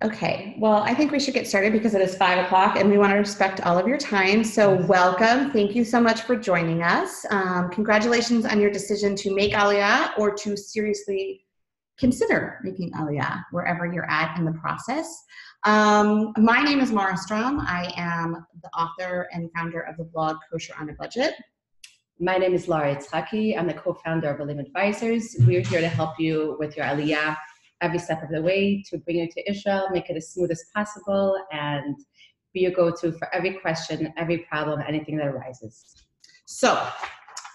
Okay, well, I think we should get started because it is 5 o'clock and we want to respect all of your time. So welcome. Thank you so much for joining us. Congratulations on your decision to make Aliyah or to seriously consider making Aliyah wherever you're at in the process. My name is Mara Strom. I am the author and founder of the blog Kosher on a Budget. My name is Lara Itzhaki. I'm the co-founder of Aliyah Advisors. We're here to help you with your Aliyah every step of the way, to bring you to Israel, make it as smooth as possible, and be your go-to for every question, every problem, anything that arises. So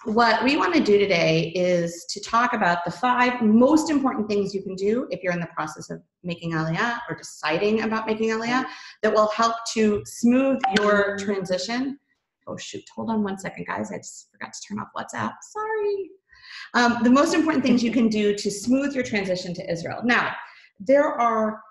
what we want to do today is to talk about the 5 most important things you can do if you're in the process of making Aliyah or deciding about making Aliyah that will help to smooth your transition. Oh shoot, hold on one second, guys. I just forgot to turn off WhatsApp. Sorry. The most important things you can do to smooth your transition to Israel. Now, there are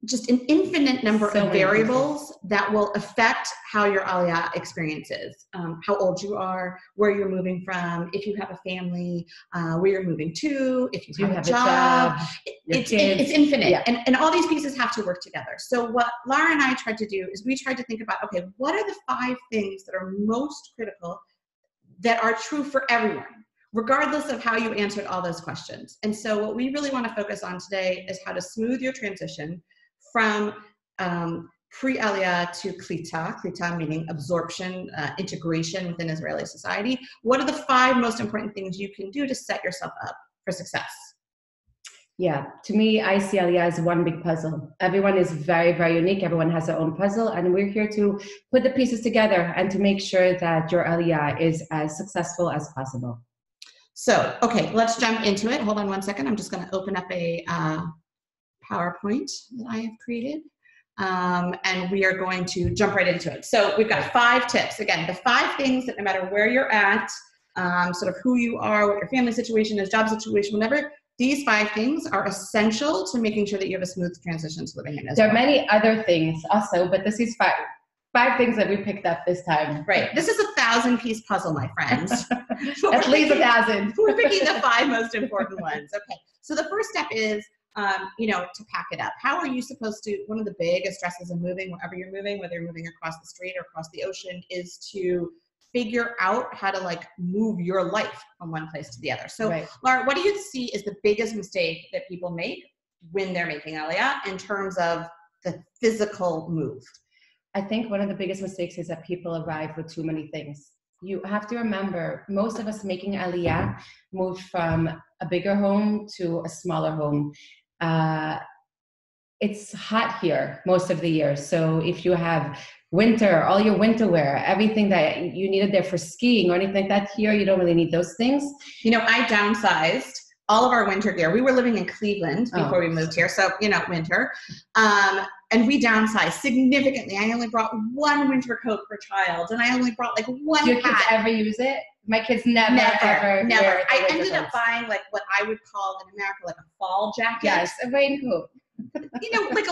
just an infinite number of variables that will affect how your Aliyah experience is. How old you are, where you're moving from, if you have a family, where you're moving to, if you have a job. It's infinite. Yeah. And all these pieces have to work together. So what Lara and I tried to do is we tried to think about, okay, what are the 5 things that are most critical that are true for everyone, regardless of how you answered all those questions. And so what we really want to focus on today is how to smooth your transition from pre-Aliyah to klitah meaning absorption, integration within Israeli society. What are the 5 most important things you can do to set yourself up for success? Yeah, to me, I see Aliyah as one big puzzle. Everyone is very, very unique. Everyone has their own puzzle, and we're here to put the pieces together and to make sure that your Aliyah is as successful as possible. So, okay, let's jump into it. Hold on one second. I'm just going to open up a PowerPoint that I have created, and we are going to jump right into it. So we've got 5 tips. Again, the 5 things that no matter where you're at, sort of who you are, what your family situation is, job situation, whatever, these 5 things are essential to making sure that you have a smooth transition to living in Israel. There are many other things also, but this is 5 things that we picked up this time. Right. This is a 1,000-piece puzzle, my friends. At least 1,000. We're picking the 5 most important ones. Okay. So the first step is, to pack it up. How are you supposed to, one of the biggest stresses of moving, wherever you're moving, whether you're moving across the street or across the ocean, is to figure out how to move your life from one place to the other. So right. Lara, what do you see is the biggest mistake that people make when they're making Aliyah in terms of the physical move? I think one of the biggest mistakes is that people arrive with too many things. You have to remember, most of us making Aliyah moved from a bigger home to a smaller home. It's hot here most of the year. So if you have winter, all your winter wear, everything that you needed there for skiing or anything like that, here you don't really need those things. I downsized all of our winter gear. We were living in Cleveland before we moved here. So, winter. And we downsized significantly. I only brought 1 winter coat per child, and I only brought 1 hat. Do your kids ever use it? My kids never. Never. I ended up buying what I would call in America a fall jacket. Yes, a raincoat. A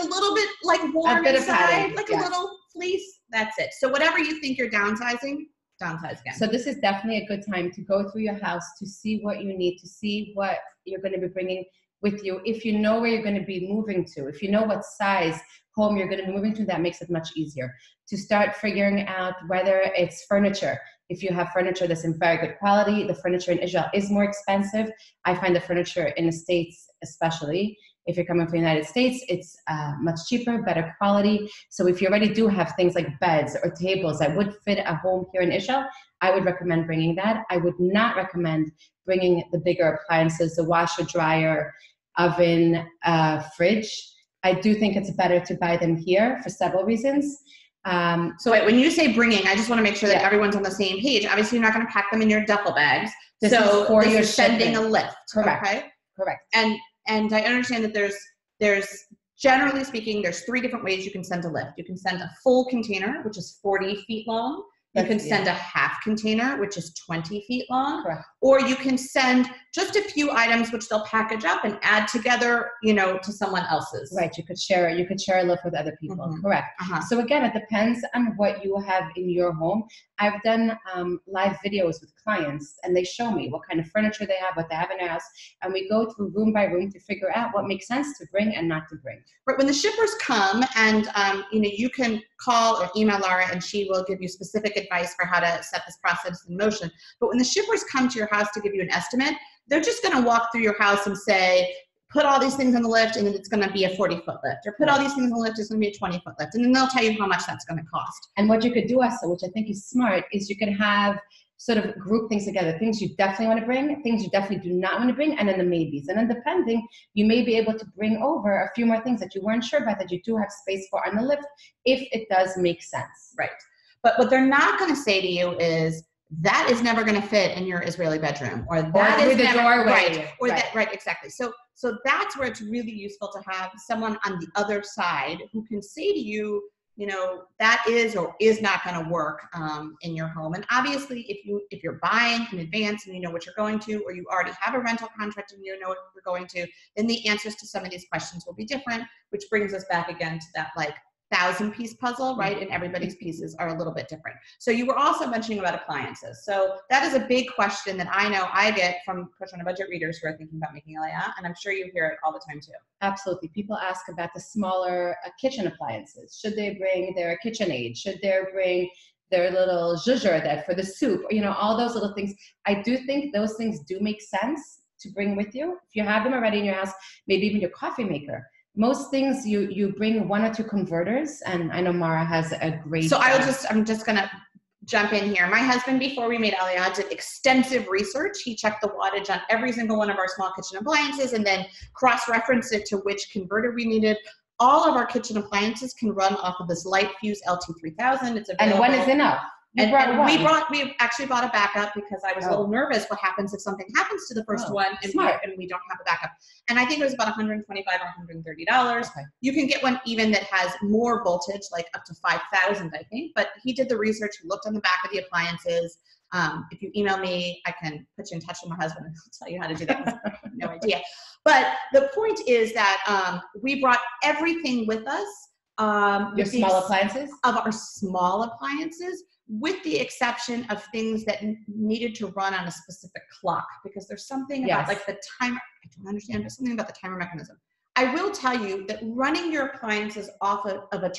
little bit warm inside, a little fleece. That's it. So whatever you think you're downsizing, downsize again. So this is definitely a good time to go through your house to see what you need, to see what you're going to be bringing with you. If you know where you're going to be moving to, if you know what size home you're going to be moving to, that makes it much easier to start figuring out whether it's furniture. If you have furniture that's in very good quality, the furniture in Israel is more expensive. I find the furniture in the States, especially if you're coming from the United States, it's much cheaper, better quality. So if you already do have things like beds or tables that would fit a home here in Israel, I would recommend bringing that. I would not recommend bringing the bigger appliances, the washer, dryer, oven, fridge. I do think it's better to buy them here for several reasons. So wait, when you say bringing, I just want to make sure that everyone's on the same page. Obviously, you're not going to pack them in your duffel bags. This is for your sending a lift. Correct. Okay? Correct. And I understand that there's generally speaking, there's 3 different ways you can send a lift. You can send a full container, which is 40 feet long. You can send a half container, which is 20 feet long. Correct. or you can send just a few items which they'll package up and add together, you know, to someone else's. Right. You could share a lift with other people. Mm-hmm. Correct. So again, it depends on what you have in your home. I've done live videos with clients, and they show me what kind of furniture they have, what they have in their house, and we go through room by room to figure out what makes sense to bring and not to bring. Right. When the shippers come, and you know, you can call or email Lara, and she will give you specific advice for how to set this process in motion. But when the shippers come to your house to give you an estimate, they're just going to walk through your house and say, put all these things on the lift, and then it's going to be a 40-foot lift, or put all these things on the lift, it's going to be a 20-foot lift, and then they'll tell you how much that's going to cost. And what you could do also, which I think is smart, is you can have sort of group things together, things you definitely want to bring, things you definitely do not want to bring, and then the maybes. And then depending, you may be able to bring over a few more things that you weren't sure about that you do have space for on the lift, if it does make sense. Right. But what they're not going to say to you is, that is never going to fit in your Israeli bedroom, or that is the never, doorway. Right, or that, right, exactly. So that's where it's really useful to have someone on the other side who can say to you, you know, that is or is not going to work in your home. And obviously, if you're buying in advance and you know what you're going to, or you already have a rental contract and you know what you're going to, then the answers to some of these questions will be different, which brings us back again to that like 1,000-piece puzzle, right? And everybody's pieces are a little bit different. So you were also mentioning about appliances. So that is a big question that I know I get from Push on a Budget readers who are thinking about making Aliyah, and I'm sure you hear it all the time too. Absolutely. People ask about the smaller kitchen appliances. Should they bring their KitchenAid? Should they bring their little zhuzher that for the soup? You know, all those little things. I do think those things do make sense to bring with you. If you have them already in your house, maybe even your coffee maker. Most things you bring 1 or 2 converters, and I know Mara has a great. So I'm just gonna jump in here. My husband, before we made Aliyah, did extensive research. He checked the wattage on every single one of our small kitchen appliances, and then cross-referenced it to which converter we needed. All of our kitchen appliances can run off of this Light Fuse LT3000. It's available. And when is enough? We actually bought a backup because I was a little nervous. What happens if something happens to the first one and we don't have a backup? And I think it was about $125 or $130. Okay. You can get one even that has more voltage, like up to 5,000, I think. But he did the research. He looked on the back of the appliances. If you email me, I can put you in touch with my husband and he'll tell you how to do that. I have no idea. But the point is that we brought everything with us. Your small appliances? Of our small appliances, with the exception of things that needed to run on a specific clock, because there's something about like the timer, I don't understand, but something about the timer mechanism. I will tell you that running your appliances off of a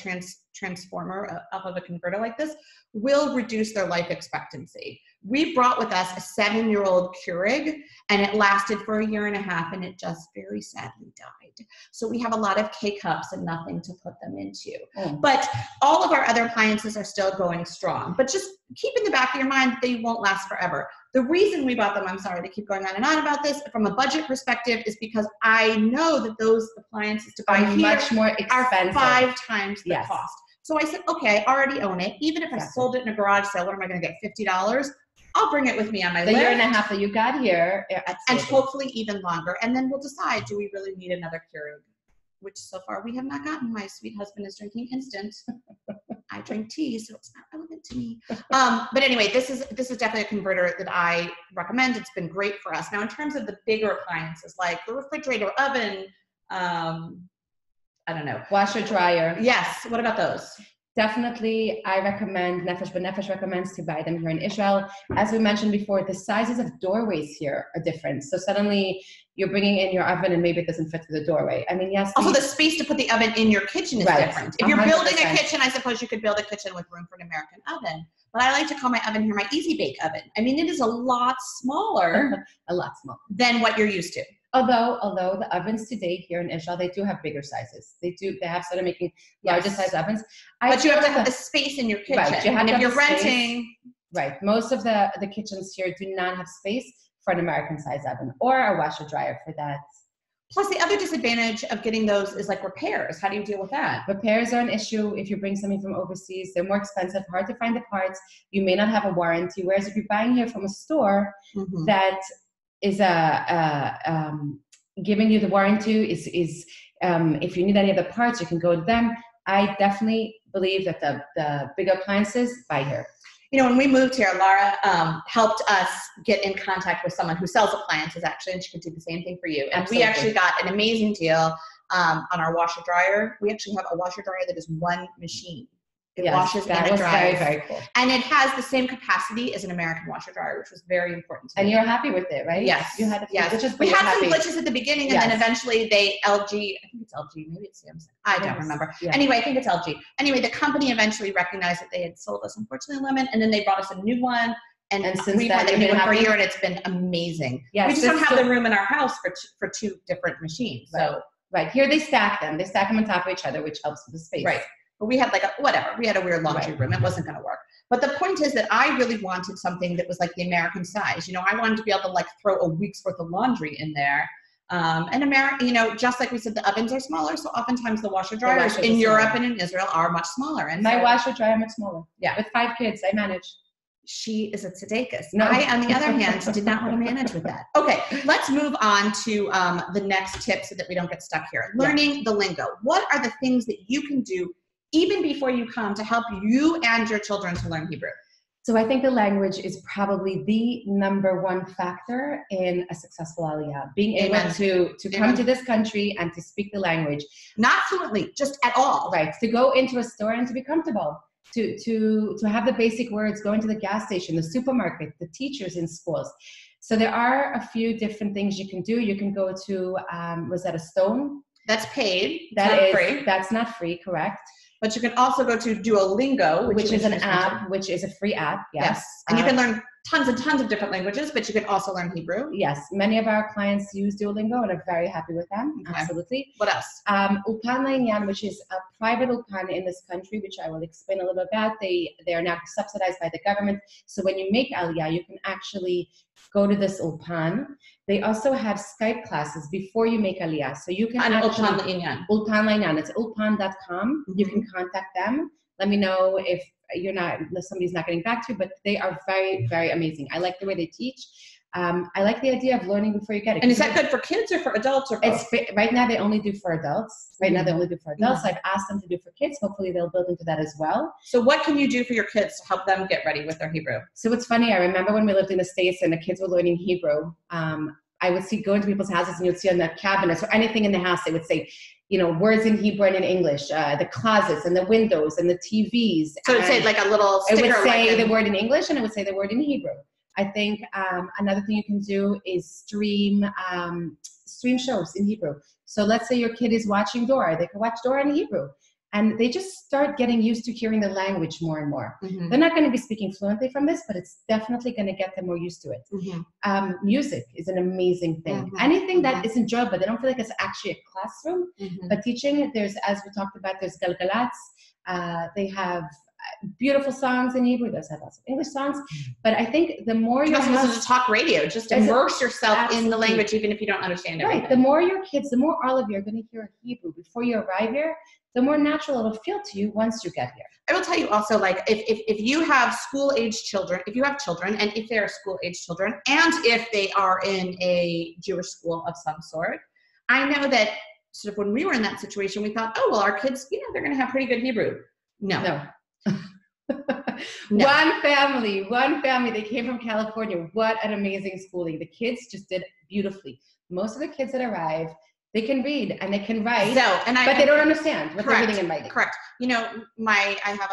transformer, off of a converter like this, will reduce their life expectancy. We brought with us a 7-year-old Keurig, and it lasted for 1.5 years, and it just very sadly died. So we have a lot of K-cups and nothing to put them into. But all of our other appliances are still going strong. But just keep in the back of your mind that they won't last forever. The reason we bought them, I'm sorry to keep going on and on about this, from a budget perspective, is because I know that those appliances to buy are here much more expensive. Are 5 times the cost. So I said, okay, I already own it. Even if I sold it in a garage sale, what am I going to get, $50? I'll bring it with me on my the lift. 1.5 years that you got here. And hopefully even longer. And then we'll decide, do we really need another Keurig? Which so far we have not gotten. My sweet husband is drinking instant. I drink tea, so it's not relevant to me. But anyway, this is definitely a converter that I recommend. It's been great for us. Now, in terms of the bigger appliances, like the refrigerator, oven, I don't know. Washer, dryer. Yes. What about those? Definitely, I recommend Nefesh, but Nefesh recommends to buy them here in Israel. As we mentioned before, the sizes of doorways here are different. So suddenly you're bringing in your oven and maybe it doesn't fit through the doorway. I mean, yes. Also, the space to put the oven in your kitchen is different. If you're building a kitchen, I suppose you could build a kitchen with room for an American oven. But I like to call my oven here my Easy Bake Oven. I mean, it is a lot smaller. A lot smaller. Than what you're used to. Although the ovens today here in Israel, they do have bigger sizes. They have started making larger size ovens. But you have to have the space in your kitchen. Right. You have and if you're renting. Right. Most of the kitchens here do not have space for an American size oven or a washer dryer for that. Plus the other disadvantage of getting those is like repairs. How do you deal with that? Repairs are an issue if you bring something from overseas. They're more expensive, hard to find the parts. You may not have a warranty. Whereas if you're buying here from a store that is giving you the warranty, is if you need any of the parts, you can go to them. I definitely believe that the bigger appliances, buy here. When we moved here, Lara helped us get in contact with someone who sells appliances, actually, and she could do the same thing for you. And we actually got an amazing deal on our washer dryer. We actually have a washer dryer that is one machine. It washes and it dries. Very, very cool. And it has the same capacity as an American washer dryer, which was very important to me. And you're happy with it, right? Yes. You had a few glitches, we had some glitches at the beginning, and then eventually LG, I think it's LG, maybe it's Samsung. I don't remember. Yeah. Anyway, I think it's LG. Anyway, the company eventually recognized that they had sold us, unfortunately, a lemon, and then they brought us a new one. And since we've had the new one for a year, and it's been amazing. Yes, we just don't have the room in our house for two different machines. So here they stack them. They stack them on top of each other, which helps with the space. Right. But we had we had a weird laundry room. It wasn't going to work. But the point is that I really wanted something that was like the American size. I wanted to be able to throw a week's worth of laundry in there. And America, just like we said, the ovens are smaller. So oftentimes the washer dryers in Europe and in Israel are much smaller. And my washer dryer much smaller. Yeah. With 5 kids, I manage. She is a tzedekah. No. I, on the other hand, did not want to manage with that. Okay, let's move on to the next tip so that we don't get stuck here. Learning the lingo. What are the things that you can do even before you come to help you and your children to learn Hebrew? So I think the language is probably the number one factor in a successful Aliyah. Being able to come to this country and to speak the language. Not fluently, just at all. Right, to go into a store and to be comfortable. To have the basic words, going to the gas station, the supermarket, the teachers in schools. So there are a few different things you can do. You can go to Rosetta Stone. That's paid. That's not free, correct. But you can also go to Duolingo, which is an app, which is a free app. Yes. And you can learn tons and tons of different languages, but you can also learn Hebrew. Yes. Many of our clients use Duolingo and are very happy with them. Okay. Absolutely. What else? Ulpan La'inyan, which is a private ulpan in this country, which I will explain a little bit about. They are now subsidized by the government. So when you make Aliyah, you can actually go to this ulpan. They also have Skype classes before you make Aliyah. So you can Ulpan La'inyan. Ulpan La'inyan. It's ulpan.com. You can contact them. Let me know if somebody's not getting back to you, but they are very, very amazing. I like the way they teach. I like the idea of learning before you get it. And is that good for kids or for adults? Or both? Right now they only do for adults. I've asked them to do for kids. Hopefully they'll build into that as well. So what can you do for your kids to help them get ready with their Hebrew? So it's funny. I remember when we lived in the States and the kids were learning Hebrew. I would go into people's houses and you'd see on the cabinets or anything in the house, they would say, words in Hebrew and in English, the closets and the windows and the TVs. So it'd say like a little sticker. It would say the word in English and it would say the word in Hebrew. I think another thing you can do is stream shows in Hebrew. So let's say your kid is watching Dora. They can watch Dora in Hebrew. And they just start getting used to hearing the language more and more. Mm-hmm. They're not going to be speaking fluently from this, but it's definitely going to get them more used to it. Mm-hmm. Music is an amazing thing. Mm-hmm. Anything that is enjoyable, they don't feel like it's actually a classroom. Mm-hmm. But teaching, as we talked about, there's galgalats. They have beautiful songs in Hebrew. There's lots of English songs. But I think the more you listen to talk radio, just immerse yourself in the language, even if you don't understand everything. Right. The more your kids, the more all of you are going to hear Hebrew before you arrive here, the more natural it'll feel to you once you get here. I will tell you also, like, if you have school-age children, if you have children, and if they are school-age children, and if they are in a Jewish school of some sort, I know that sort of when we were in that situation, we thought, oh, well, our kids, they're going to have pretty good Hebrew. No. One family, they came from California. What an amazing schooling. The kids just did beautifully. Most of the kids that arrive, they can read and they can write, but they don't understand what they're reading and writing. Correct. I have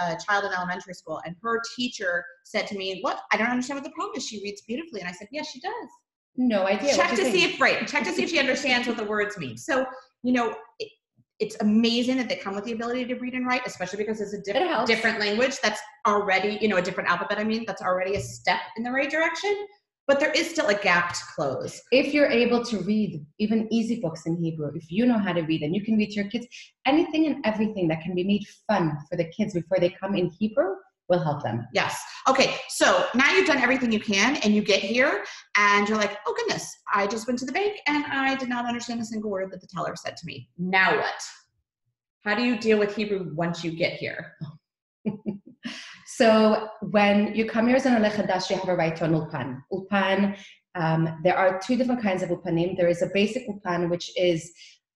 a child in elementary school, and her teacher said to me, I don't understand what the problem is. She reads beautifully. And I said, yes, she does. No idea. Check to see if she understands what the words mean. So, it's amazing that they come with the ability to read and write, especially because it's a different language that's already, a different alphabet, that's already a step in the right direction. But there is still a gap to close. If you're able to read even easy books in Hebrew, if you know how to read and you can read to your kids, anything and everything that can be made fun for the kids before they come in Hebrew will help them. Yes. Okay, so now you've done everything you can and you get here and you're like, oh goodness, I just went to the bank and I did not understand a single word that the teller said to me. Now what? How do you deal with Hebrew once you get here? So when you come here as an Oleh Chadash, you have a right to an ulpan. Ulpan, there are 2 different kinds of ulpanim. There is a basic ulpan, which is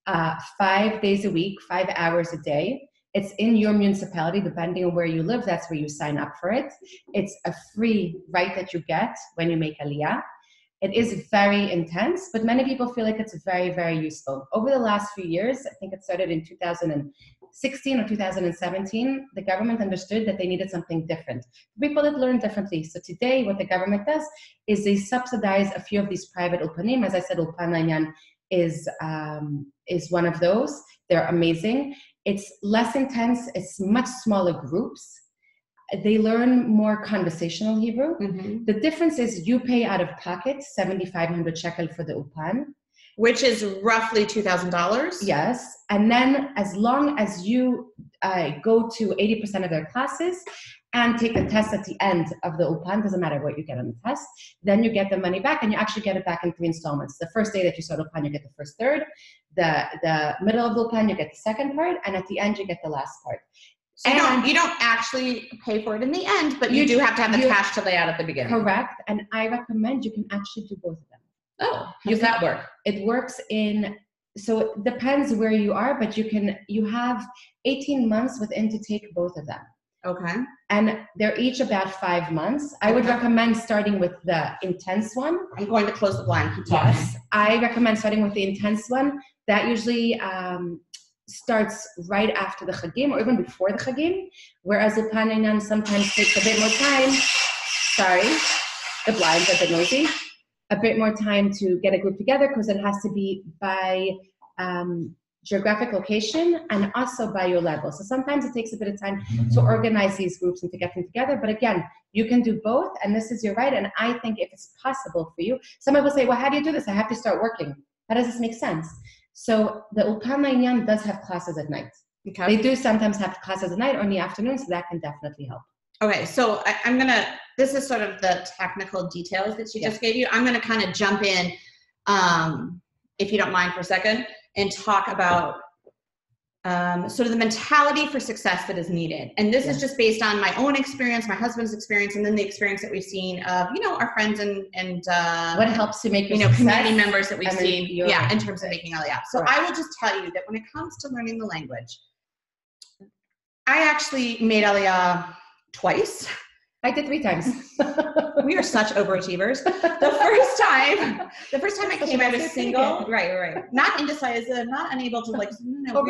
5 days a week, 5 hours a day. It's in your municipality, depending on where you live, that's where you sign up for it. It's a free right that you get when you make Aliyah. It is very intense, but many people feel like it's very, very useful. Over the last few years, I think it started in 2016 or 2017, the government understood that they needed something different. People that learn differently. So today, what the government does is they subsidize a few of these private ulpanim. As I said, Ulpan Lanyan is one of those. They're amazing. It's less intense. It's much smaller groups. They learn more conversational Hebrew. Mm-hmm. The difference is you pay out of pocket 7,500 shekel for the Ulpan. Which is roughly $2,000. Yes. And then as long as you go to 80% of their classes and take the test at the end of the Ulpan, doesn't matter what you get on the test, then you get the money back, and you actually get it back in 3 installments. The first day that you start Ulpan, you get the first third. The middle of the Ulpan, you get the second part. And at the end, you get the last part. So you don't actually pay for it in the end, but you do have to have the cash to lay out at the beginning. Correct. And I recommend you can actually do both of them. Oh, how does that work? It works so it depends where you are, but you have 18 months within to take both of them. Okay. And they're each about 5 months. I would recommend starting with the intense one. I'm going to close the blind. Keep talking. Yes. I recommend starting with the intense one. That usually starts right after the Chagim or even before the Chagim, whereas the Ulpan Lanyan sometimes takes a bit more time. Sorry, the blinds are a bit noisy. A bit more time to get a group together because it has to be by geographic location and also by your level. So sometimes it takes a bit of time to organize these groups and to get them together. But again, you can do both, and this is your right. And I think if it's possible for you, some people say, well, how do you do this? I have to start working. How does this make sense? So the Ulpan Lanyan does have classes at night. Okay. They do sometimes have classes at night or in the afternoon, so that can definitely help. Okay, so this is sort of the technical details that she just gave you. I'm gonna kind of jump in, if you don't mind for a second, and talk about sort of the mentality for success that is needed. And this is just based on my own experience, my husband's experience, and then the experience that we've seen of, our friends and what helps to make community members that we've seen, in terms of making Aliyah. So I will just tell you that when it comes to learning the language, I actually made Aliyah twice. I did 3 times. We are such overachievers. The first time I came, I was single. Right. Not indecisive, not unable to we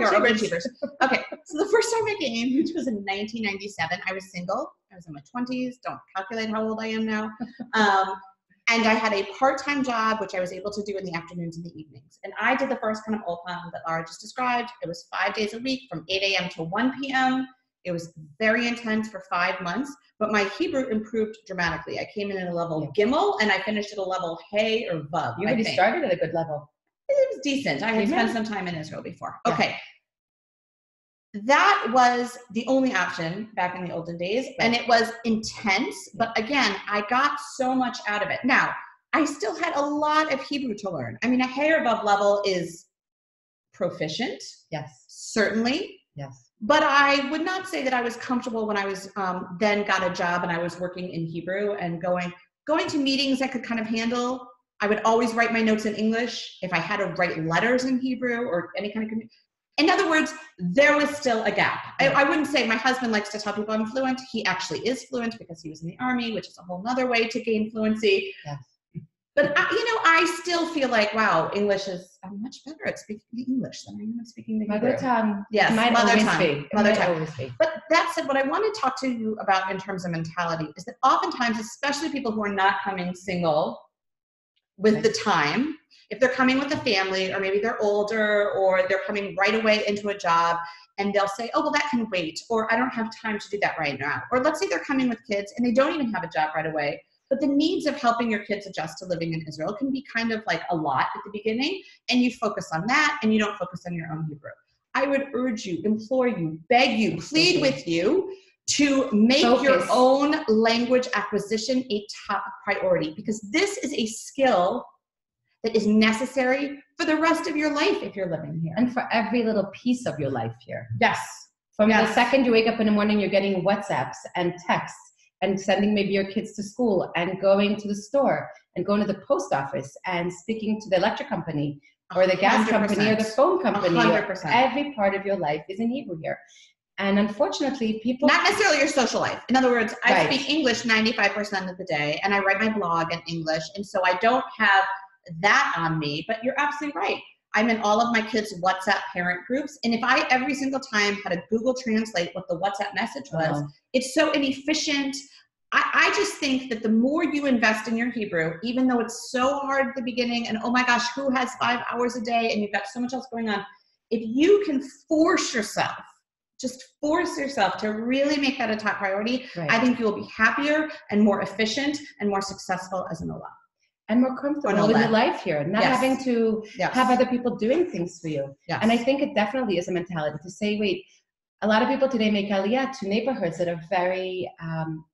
are overachievers. Okay, so the first time I came, which was in 1997, I was single. I was in my 20s. Don't calculate how old I am now. And I had a part-time job, which I was able to do in the afternoons and the evenings. And I did the first kind of Ulpan that Lara just described. It was 5 days a week from 8 a.m. to 1 p.m. It was very intense for 5 months, but my Hebrew improved dramatically. I came in at a level Gimel, and I finished at a level Hey or Vav. You already started at a good level. It was decent. I had spent some time in Israel before. Okay. That was the only option back in the olden days, and it was intense, but again, I got so much out of it. Now, I still had a lot of Hebrew to learn. I mean, a Hey or Vav level is proficient. Yes. Certainly. Yes. But I would not say that I was comfortable when I was then got a job and I was working in Hebrew and going to meetings I could kind of handle. I would always write my notes in English. If I had to write letters in Hebrew or any kind of, in other words, there was still a gap. I wouldn't say, my husband likes to tell people I'm fluent. He actually is fluent because he was in the army, which is a whole nother way to gain fluency. Yes. But, I still feel like, wow, I'm much better at speaking the English than I am at speaking the Hebrew. Mother tongue. Yes, mother tongue. Always be. But that said, what I want to talk to you about in terms of mentality is that oftentimes, especially people who are not coming single with the time, if they're coming with a family, or maybe they're older, or they're coming right away into a job, and they'll say, oh, well, that can wait, or I don't have time to do that right now. Or let's say they're coming with kids and they don't even have a job right away. But the needs of helping your kids adjust to living in Israel can be kind of like a lot at the beginning, and you focus on that and you don't focus on your own Hebrew. I would urge you, implore you, beg you, plead with you to make your own language acquisition a top priority, because this is a skill that is necessary for the rest of your life if you're living here. And for every little piece of your life here. Yes. From the second you wake up in the morning, you're getting WhatsApps and texts, and sending maybe your kids to school, and going to the store, and going to the post office, and speaking to the electric company or the gas 100%. company or the phone company. 100%. Every part of your life is in Hebrew here. And unfortunately, people... Not necessarily your social life. In other words, I Right. speak English 95% of the day, and I write my blog in English, and so I don't have that on me, but you're absolutely right. I'm in all of my kids' WhatsApp parent groups, and if I every single time had to Google Translate what the WhatsApp message was, it's so inefficient. I just think that the more you invest in your Hebrew, even though it's so hard at the beginning, and oh my gosh, who has 5 hours a day, and you've got so much else going on, if you can just force yourself to really make that a top priority, Right. I think you will be happier and more efficient and more successful as an Ola. And more comfortable in your life here, not having to have other people doing things for you. Yes. And I think it definitely is a mentality to say, wait, a lot of people today make Aliyah to neighborhoods that are very,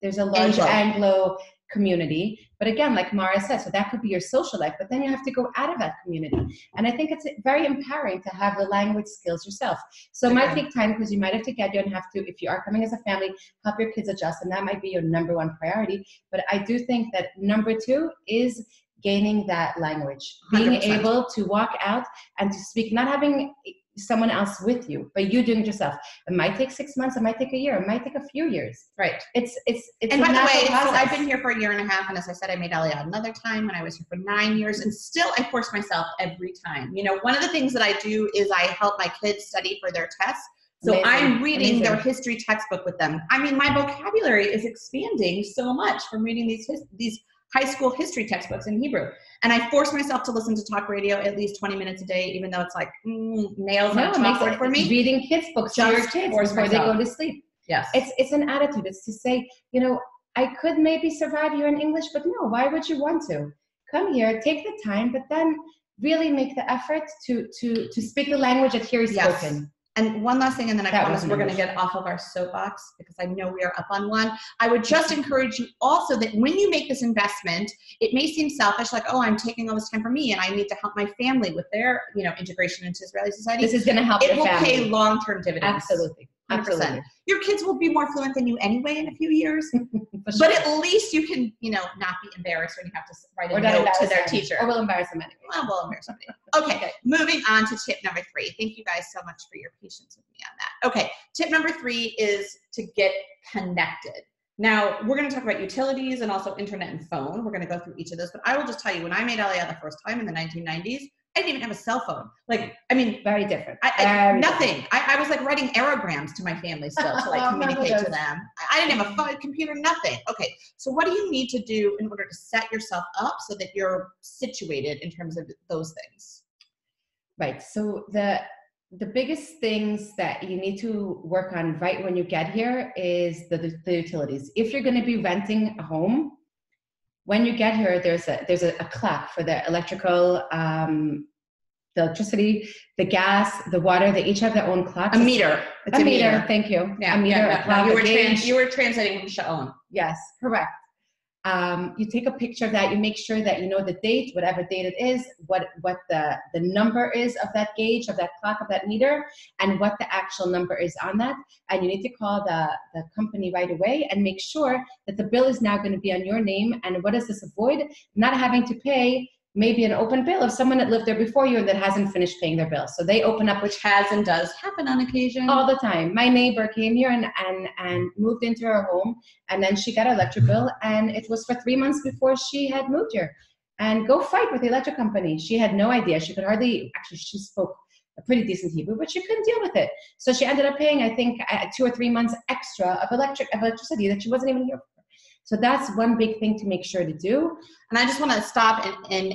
there's a large Anglo community. But again, like Mara said, so that could be your social life, but then you have to go out of that community. And I think it's very empowering to have the language skills yourself. So it might take time because you might have to get you and have to, if you are coming as a family, help your kids adjust. And that might be your number one priority. But I do think that number two is gaining that language, being 100%. able to walk out and to speak, not having someone else with you, but you doing it yourself. It might take 6 months, it might take a year, it might take a few years. Right. It's and by the way, process. so I've been here for a year and a half, and as I said, I made Aliyah another time when I was here for 9 years, and still I force myself every time. You know, one of the things that I do is I help my kids study for their tests. So Amazing. I'm reading their history textbook with them. I mean, my vocabulary is expanding so much from reading these high school history textbooks in Hebrew. And I force myself to listen to talk radio at least 20 minutes a day, even though it's like nails on a chalkboard for me. Reading kids' books to your kids before they go to sleep. Yes. It's an attitude. It's to say, you know, I could maybe survive here in English, but no, why would you want to? Come here, take the time, but then really make the effort to speak the language that here is spoken. And one last thing, and then I promise we're going to get off of our soapbox because I know we are up on one. I would just encourage you also that when you make this investment, it may seem selfish, like, oh, I'm taking all this time for me and I need to help my family with their, you know, integration into Israeli society. This is going to help your family. It will pay long-term dividends. Absolutely. 100%. Absolutely. Your kids will be more fluent than you anyway in a few years, but at least you can, you know, not be embarrassed when you have to write a note to their teacher. Or we'll embarrass them anyway. Well, we'll embarrass somebody. Okay, moving on to tip number 3. Thank you guys so much for your patience with me on that. Okay, tip number 3 is to get connected. Now, we're going to talk about utilities and also internet and phone. We're going to go through each of those, but I will just tell you, when I made Aliyah the first time in the 1990s, I didn't even have a cell phone. Like, I mean, very different. Nothing. I was like writing aerograms to my family still to like communicate to them. I didn't have a phone, computer, nothing. Okay, so what do you need to do in order to set yourself up so that you're situated in terms of those things? Right. So the biggest things that you need to work on right when you get here is the utilities. If you're going to be renting a home, when you get here, there's a clock for the electrical, the electricity, the gas, the water. They each have their own clocks. A meter. It's a meter. Thank you. Yeah. A meter. A clock. You were translating from Sha'on. Yes, correct. You take a picture of that. You make sure that you know the date, whatever date it is, what the number is of that gauge, of that clock, of that meter, and what the actual number is on that. And you need to call the company right away and make sure that the bill is now going to be on your name. And what does this avoid? Not having to pay maybe an open bill of someone that lived there before you and that hasn't finished paying their bill. So they open up, which has and does happen on occasion. All the time. My neighbor came here and moved into her home, and then she got an electric bill, and it was for 3 months before she had moved here. And go fight with the electric company. She had no idea. She could hardly, actually she spoke a pretty decent Hebrew, but she couldn't deal with it. So she ended up paying, I think, 2 or 3 months extra of electricity that she wasn't even here for. So that's one big thing to make sure to do. And I just want to stop and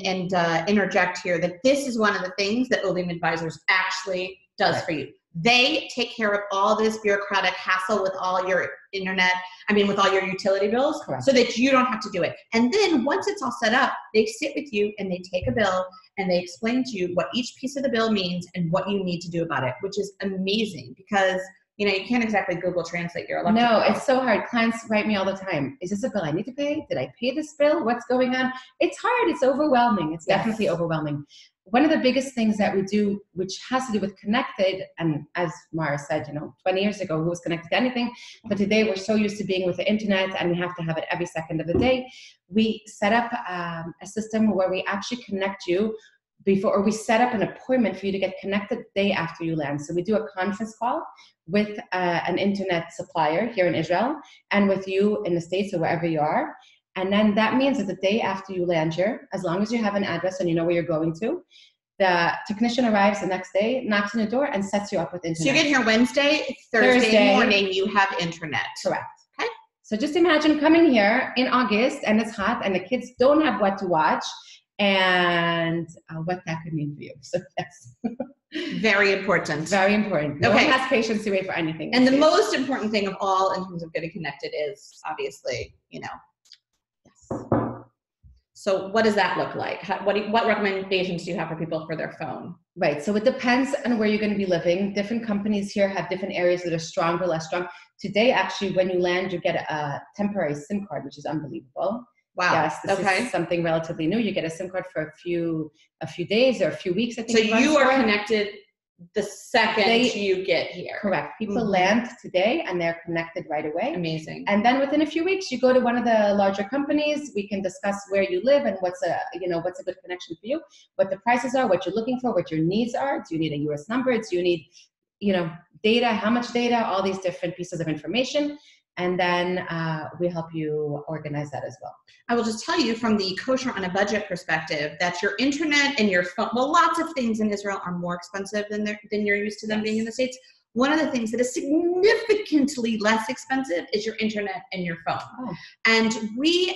interject here that this is one of the things that Olim Advisors actually does for you. They take care of all this bureaucratic hassle with all your with all your utility bills, so that you don't have to do it. And then once it's all set up, they sit with you and they take a bill and they explain to you what each piece of the bill means and what you need to do about it, which is amazing because you know, you can't exactly Google Translate your electric bill. It's so hard. Clients write me all the time. Is this a bill I need to pay? Did I pay this bill? What's going on? It's hard. It's overwhelming. It's definitely overwhelming. One of the biggest things that we do, which has to do with connected, and as Mara said, 20 years ago, who was connected to anything? But today we're so used to being with the internet and we have to have it every second of the day. We set up a system where we actually connect you before, or we set up an appointment for you to get connected the day after you land. So we do a conference call with an internet supplier here in Israel and with you in the States or wherever you are. And then that means that the day after you land here, as long as you have an address and you know where you're going to, the technician arrives the next day, knocks on the door, and sets you up with internet. So you get here Wednesday, Thursday morning, you have internet. Correct. Okay. So just imagine coming here in August and it's hot and the kids don't have what to watch, and what that could mean for you. So that's very important. Very important. No one has patience to wait for anything. And the most important thing of all in terms of getting connected is obviously, yes. So what does that look like? What recommendations do you have for people for their phone? Right. So it depends on where you're going to be living. Different companies here have different areas that are stronger, less strong. Today, actually, when you land, you get a temporary SIM card, which is unbelievable. Wow. Yes, this is something relatively new. You get a SIM card for a few days or a few weeks, I think. So you are connected the second you get here. Correct. People land today and they're connected right away. Amazing. And then within a few weeks, you go to one of the larger companies. We can discuss where you live and what's a good connection for you, what the prices are, what you're looking for, what your needs are. Do you need a US number? Do you need, data, how much data, all these different pieces of information. And then we help you organize that as well. I will just tell you from the kosher on a budget perspective that your internet and your phone, well, lots of things in Israel are more expensive than you're used to them being in the States. One of the things that is significantly less expensive is your internet and your phone. Oh. And we're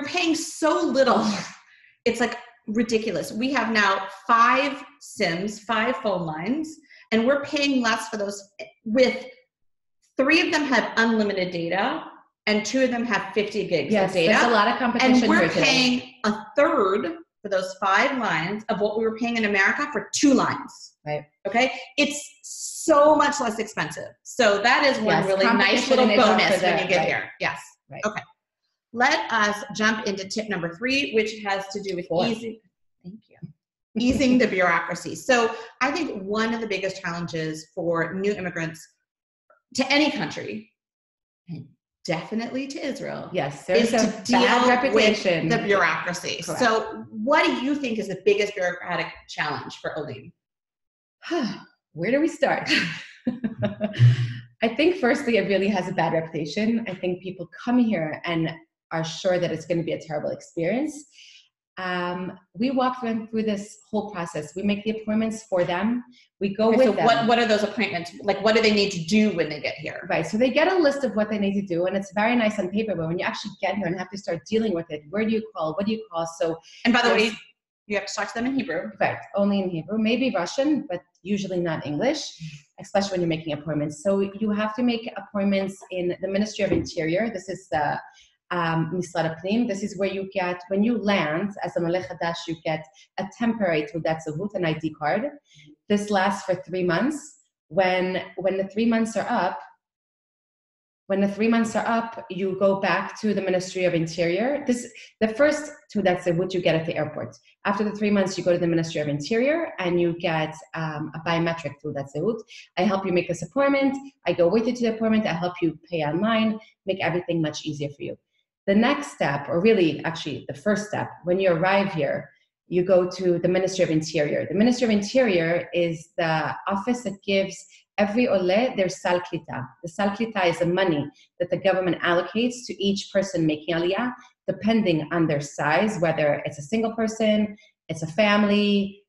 paying so little. It's like ridiculous. We have now 5 SIMs, 5 phone lines, and we're paying less for those. With 3 of them have unlimited data, and 2 of them have 50 gigs of data. There's a lot of competition. And we're paying a third for those 5 lines of what we were paying in America for 2 lines. Right. Okay. It's so much less expensive. So that is one really nice little bonus when you get here. Yes. Right. Okay. Let us jump into tip number 3, which has to do with easing the bureaucracy. So I think one of the biggest challenges for new immigrants to any country, and definitely to Israel, is to deal with the bureaucracy. Correct. So what do you think is the biggest bureaucratic challenge for Olim? Where do we start? I think firstly, it really has a bad reputation. I think people come here and are sure that it's going to be a terrible experience. We walk them through this whole process. We make the appointments for them. We go with them. What are those appointments? Like, what do they need to do when they get here? Right. So they get a list of what they need to do, and it's very nice on paper. But when you actually get here and have to start dealing with it, where do you call? What do you call? So, and by the way, you have to talk to them in Hebrew. Right. Only in Hebrew, maybe Russian, but usually not English, especially when you're making appointments. So you have to make appointments in the Ministry of Interior. This is the Misrad Apnim. This is where you get, when you land as a Malech Hadash, you get a temporary Teudat Zehut, an ID card. This lasts for 3 months. When the 3 months are up, you go back to the Ministry of Interior. The first Teudat Zehut you get at the airport. After the 3 months, you go to the Ministry of Interior and you get a biometric Teudat Zehut. I help you make this appointment. I go with you to the appointment. I help you pay online, make everything much easier for you. The next step, or really actually the first step, when you arrive here, you go to the Ministry of Interior. The Ministry of Interior is the office that gives every ole their sal klitah. The sal klitah is the money that the government allocates to each person making Aliyah, depending on their size, whether it's a single person, it's a family.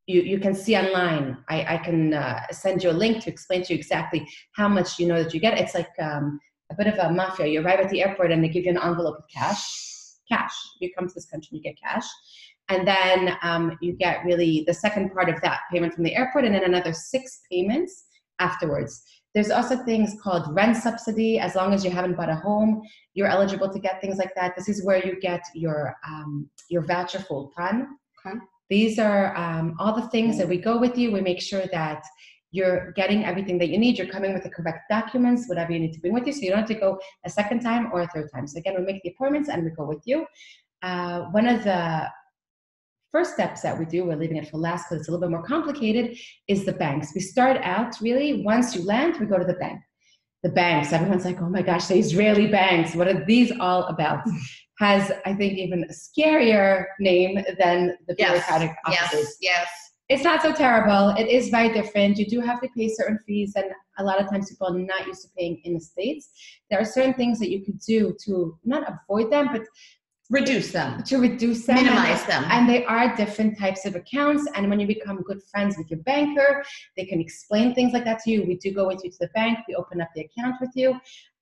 You can see online. I can send you a link to explain to you exactly how much you know that you get. It's like a bit of a mafia. You arrive at the airport and they give you an envelope with cash. You come to this country and you get cash. And then you get really the second part of that payment from the airport, and then another 6 payments afterwards. There's also things called rent subsidy. As long as you haven't bought a home, you're eligible to get things like that. This is where you get your voucher for Ulpan. Okay. These are all the things that we go with you. We make sure that you're getting everything that you need. You're coming with the correct documents, whatever you need to bring with you, so you don't have to go a second time or a third time. So again, we make the appointments and we go with you. One of the first steps that we do, we're leaving it for last because it's a little bit more complicated, is the banks. We start out really, once you land, we go to the bank. The banks, everyone's like, oh my gosh, the Israeli banks, what are these all about? has, I think, even a scarier name than the bureaucratic offices. Yes. It's not so terrible. It is very different. You do have to pay certain fees, and a lot of times people are not used to paying in the States. There are certain things that you could do to not avoid them, but reduce them, minimize them. And they are different types of accounts. And when you become good friends with your banker, they can explain things like that to you. We do go with you to the bank. We open up the account with you.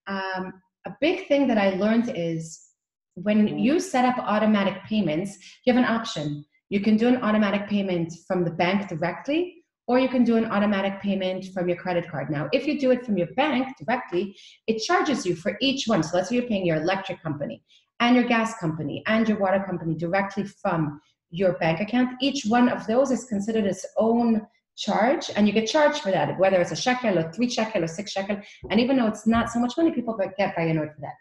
A big thing that I learned is when you set up automatic payments, you have an option. You can do an automatic payment from the bank directly, or you can do an automatic payment from your credit card. Now, if you do it from your bank directly, it charges you for each one. So let's say you're paying your electric company and your gas company and your water company directly from your bank account. Each one of those is considered its own charge, and you get charged for that, whether it's a shekel or 3 shekel or 6 shekel. And even though it's not so much money, people get very annoyed for that.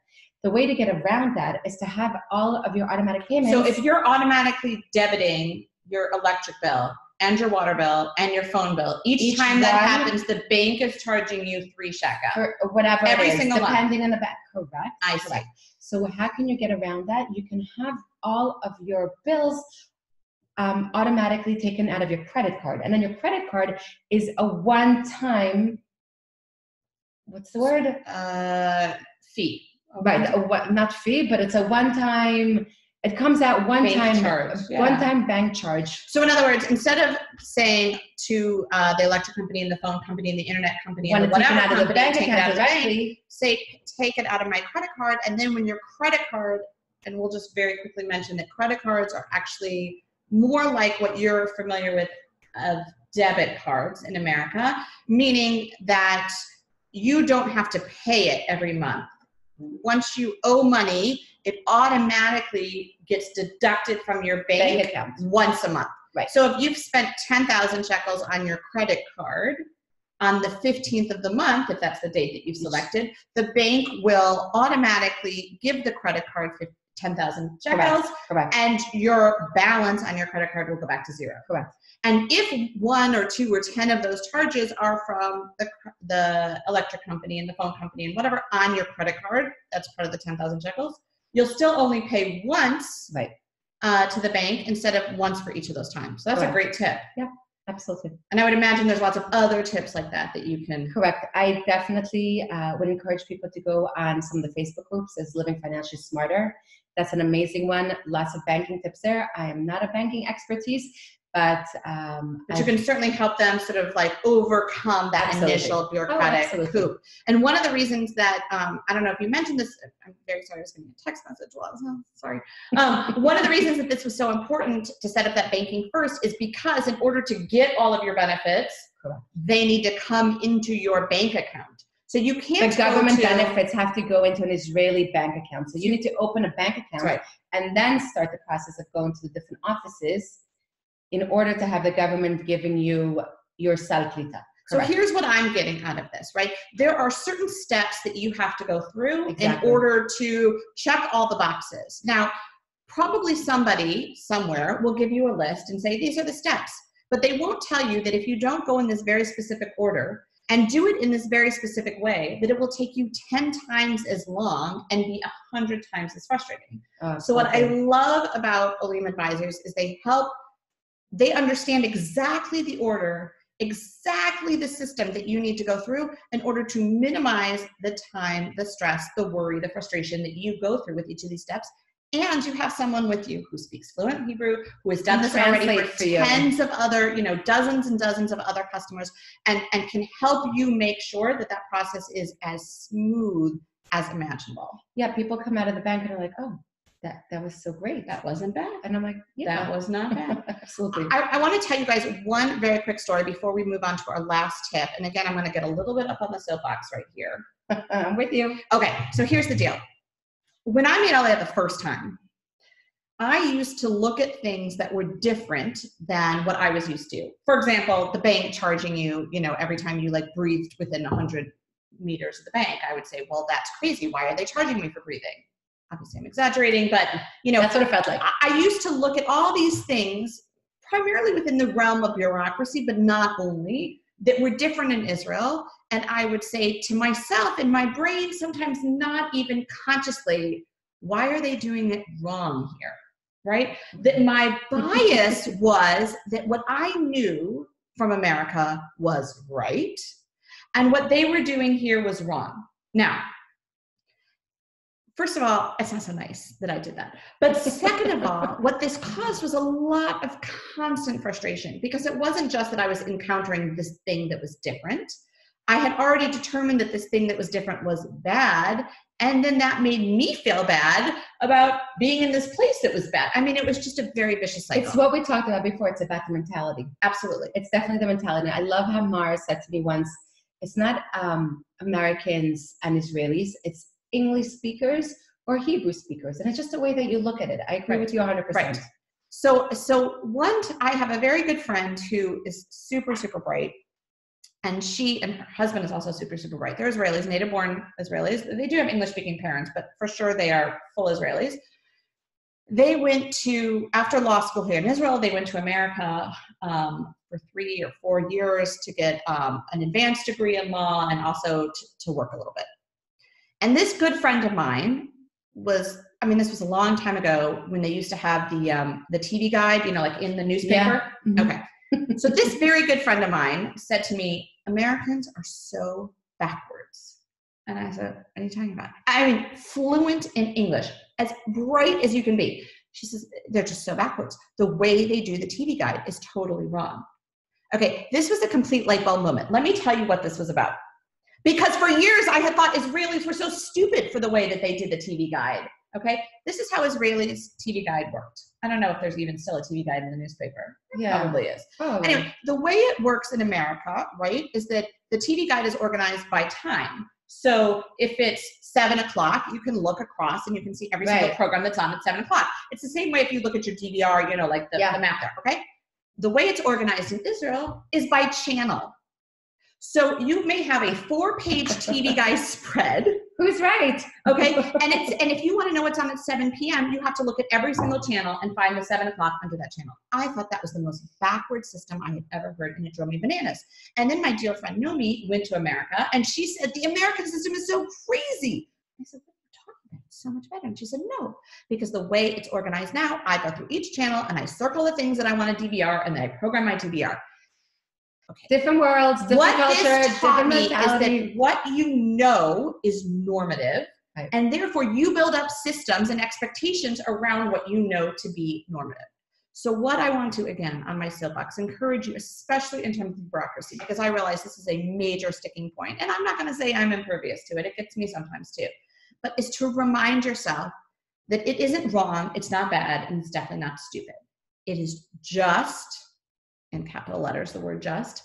The way to get around that is to have all of your automatic payments. So if you're automatically debiting your electric bill and your water bill and your phone bill, each time that happens, the bank is charging you 3 shekel. Or whatever every it is, single depending month. on the bank. Correct. I see. Correct. So how can you get around that? You can have all of your bills automatically taken out of your credit card. And then your credit card is a one-time, what's the word? Fee. Right, not fee, but it's a one-time, it comes out one-time bank charge. So in other words, instead of saying to the electric company and the phone company and the internet company and whatever out of the bank take it out of the directly, say take it out of my credit card, and then when your credit card, and we'll just very quickly mention that credit cards are actually more like what you're familiar with of debit cards in America, meaning that you don't have to pay it every month. Once you owe money, it automatically gets deducted from your bank account once a month. Right. So if you've spent 10,000 shekels on your credit card on the 15th of the month, if that's the date that you've selected, the bank will automatically give the credit card 10,000 shekels, Correct. And your balance on your credit card will go back to 0. Correct. And if 1 or 2 or 10 of those charges are from the electric company and the phone company and whatever on your credit card, that's part of the 10,000 shekels, you'll still only pay once to the bank instead of once for each of those times. So that's a great tip. Yeah, absolutely. And I would imagine there's lots of other tips like that you can. Correct. I definitely would encourage people to go on some of the Facebook groups as Living Financially Smarter. That's an amazing one. Lots of banking tips there. I am not a banking expertise, but you can certainly help them sort of like overcome that initial bureaucratic hoop. And one of the reasons that, I don't know if you mentioned this, I'm very sorry, I was getting a text message while I was on, sorry. One of the reasons that this was so important to set up that banking first is because in order to get all of your benefits, they need to come into your bank account. So you can't. The government benefits have to go into an Israeli bank account. So you need to open a bank account and then start the process of going to the different offices in order to have the government giving you your sal klitah. So here's what I'm getting out of this, right? There are certain steps that you have to go through in order to check all the boxes. Now, probably somebody somewhere will give you a list and say, these are the steps. But they won't tell you that if you don't go in this very specific order and do it in this very specific way, that it will take you 10 times as long and be 100 times as frustrating. So what I love about Olim Advisors is they understand exactly the order, exactly the system that you need to go through in order to minimize the time, the stress, the worry, the frustration that you go through with each of these steps. And you have someone with you who speaks fluent Hebrew, who has done this already for tens of other, dozens and dozens of other customers, and can help you make sure that that process is as smooth as imaginable. Yeah, people come out of the bank and are like, oh, that was so great. That wasn't bad. And I'm like, yeah. That was not bad. Absolutely. I want to tell you guys one very quick story before we move on to our last tip. And again, I'm going to get a little bit up on the soapbox right here. I'm with you. Okay, so here's the deal. When I made Aliyah the first time, I used to look at things that were different than what I was used to. For example, the bank charging you, every time you breathed within 100 meters of the bank, I would say, well, that's crazy. Why are they charging me for breathing? Obviously I'm exaggerating, but that's what it felt like. I used to look at all these things primarily within the realm of bureaucracy, but not only, that were different in Israel. And I would say to myself in my brain, sometimes not even consciously, why are they doing it wrong here? Right? That my bias was that what I knew from America was right, and what they were doing here was wrong. Now, first of all, it's not so nice that I did that. But second of all, what this caused was a lot of constant frustration, because it wasn't just that I was encountering this thing that was different. I had already determined that this thing that was different was bad. And then that made me feel bad about being in this place that was bad. I mean, it was just a very vicious cycle. It's what we talked about before. It's about the mentality. Absolutely. It's definitely the mentality. I love how Mara said to me once, it's not Americans and Israelis, it's English speakers or Hebrew speakers. And it's just the way that you look at it. I agree with you 100%. Right. So I have a very good friend who is super, super bright. And she and her husband is also super, super bright. They're Israelis, native-born Israelis. They do have English-speaking parents, but for sure they are full Israelis. They went to, after law school here in Israel, they went to America for 3 or 4 years to get an advanced degree in law and also to work a little bit. And this good friend of mine was, I mean, this was a long time ago when they used to have the TV guide, you know, like in the newspaper. Yeah. Mm-hmm. Okay. So this very good friend of mine said to me, Americans are so backwards. And I said, what are you talking about? I mean, fluent in English, as bright as you can be. She says, they're just so backwards. The way they do the TV guide is totally wrong. Okay, this was a complete light bulb moment. Let me tell you what this was about. Because for years I had thought Israelis were so stupid for the way that they did the TV guide. Okay, this is how Israelis' TV guide worked. I don't know if there's even still a TV guide in the newspaper. Yeah. Probably is. Oh, anyway, the way it works in America, right, is that the TV guide is organized by time. So if it's 7 o'clock, you can look across and you can see every single program that's on at 7 o'clock. It's the same way if you look at your DVR, you know, like the map there, okay? The way it's organized in Israel is by channel. So you may have a 4-page TV guide spread. Who's right? Okay, and if you want to know what's on at 7 p.m., you have to look at every single channel and find the 7 o'clock under that channel. I thought that was the most backward system I had ever heard, and it drove me bananas. And then my dear friend Nomi went to America, and she said, the American system is so crazy. I said, what are you talking about? It's so much better. And she said, no, because the way it's organized now, I go through each channel, and I circle the things that I want to DVR, and then I program my DVR. Okay. Different worlds, different culture, different mentality. Is that what you know is normative, right, and therefore you build up systems and expectations around what you know to be normative. So what I want to, again, on my soapbox, encourage you, especially in terms of bureaucracy, because I realize this is a major sticking point, and I'm not going to say I'm impervious to it. It gets me sometimes too, but is to remind yourself that it isn't wrong, it's not bad, and it's definitely not stupid. It is just, in capital letters, the word just,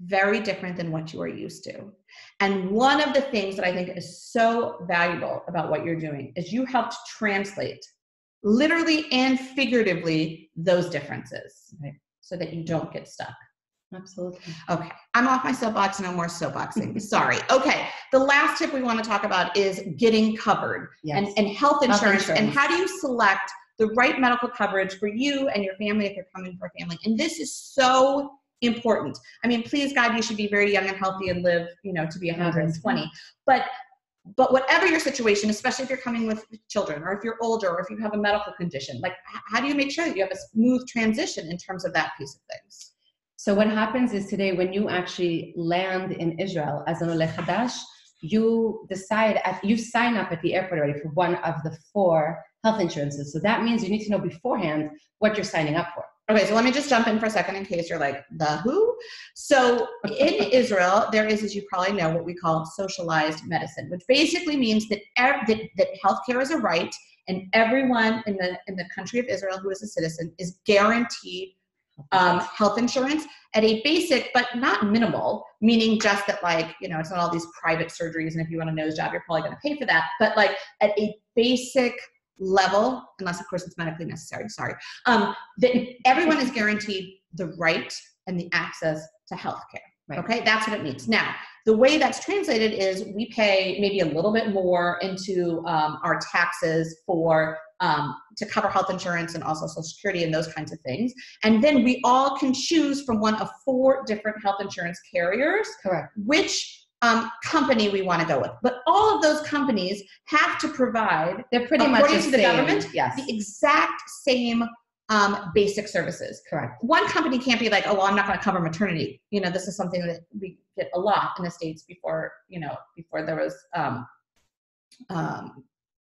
very different than what you are used to. And one of the things that I think is so valuable about what you're doing is you helped translate, literally and figuratively, those differences, right, so that you don't get stuck. Absolutely. Okay, I'm off my soapbox, no more soapboxing. Sorry. Okay, the last tip we want to talk about is getting covered, yes, and health insurance, and how do you select the right medical coverage for you and your family if you're coming for a family. And this is so important. I mean, please God, you should be very young and healthy and live, you know, to be 120. But whatever your situation, especially if you're coming with children, or if you're older, or if you have a medical condition, like how do you make sure that you have a smooth transition in terms of that piece of things? So what happens is today, when you actually land in Israel as an Oleh Chadash, you decide, you sign up at the airport already for one of the 4 health insurances. So that means you need to know beforehand what you're signing up for. Okay, so let me just jump in for a second in case you're like, the who? So in Israel, there is, as you probably know, what we call socialized medicine, which basically means that that healthcare is a right, and everyone in the country of Israel who is a citizen is guaranteed health insurance at a basic, but not minimal, meaning just that, like, you know, it's not all these private surgeries, and if you want a nose job, you're probably going to pay for that, but like at a basic level, unless of course it's medically necessary, that everyone is guaranteed the right and the access to healthcare. Right. Okay, that's what it means. Now, the way that's translated is we pay maybe a little bit more into our taxes for to cover health insurance and also Social Security and those kinds of things. And then we all can choose from one of 4 different health insurance carriers. Correct. Which company we want to go with. But all of those companies have to provide, they're pretty according much to the same. government, Yes. the exact same basic services. Correct. One company can't be like, oh, well, I'm not going to cover maternity. You know, this is something that we get a lot in the States before there was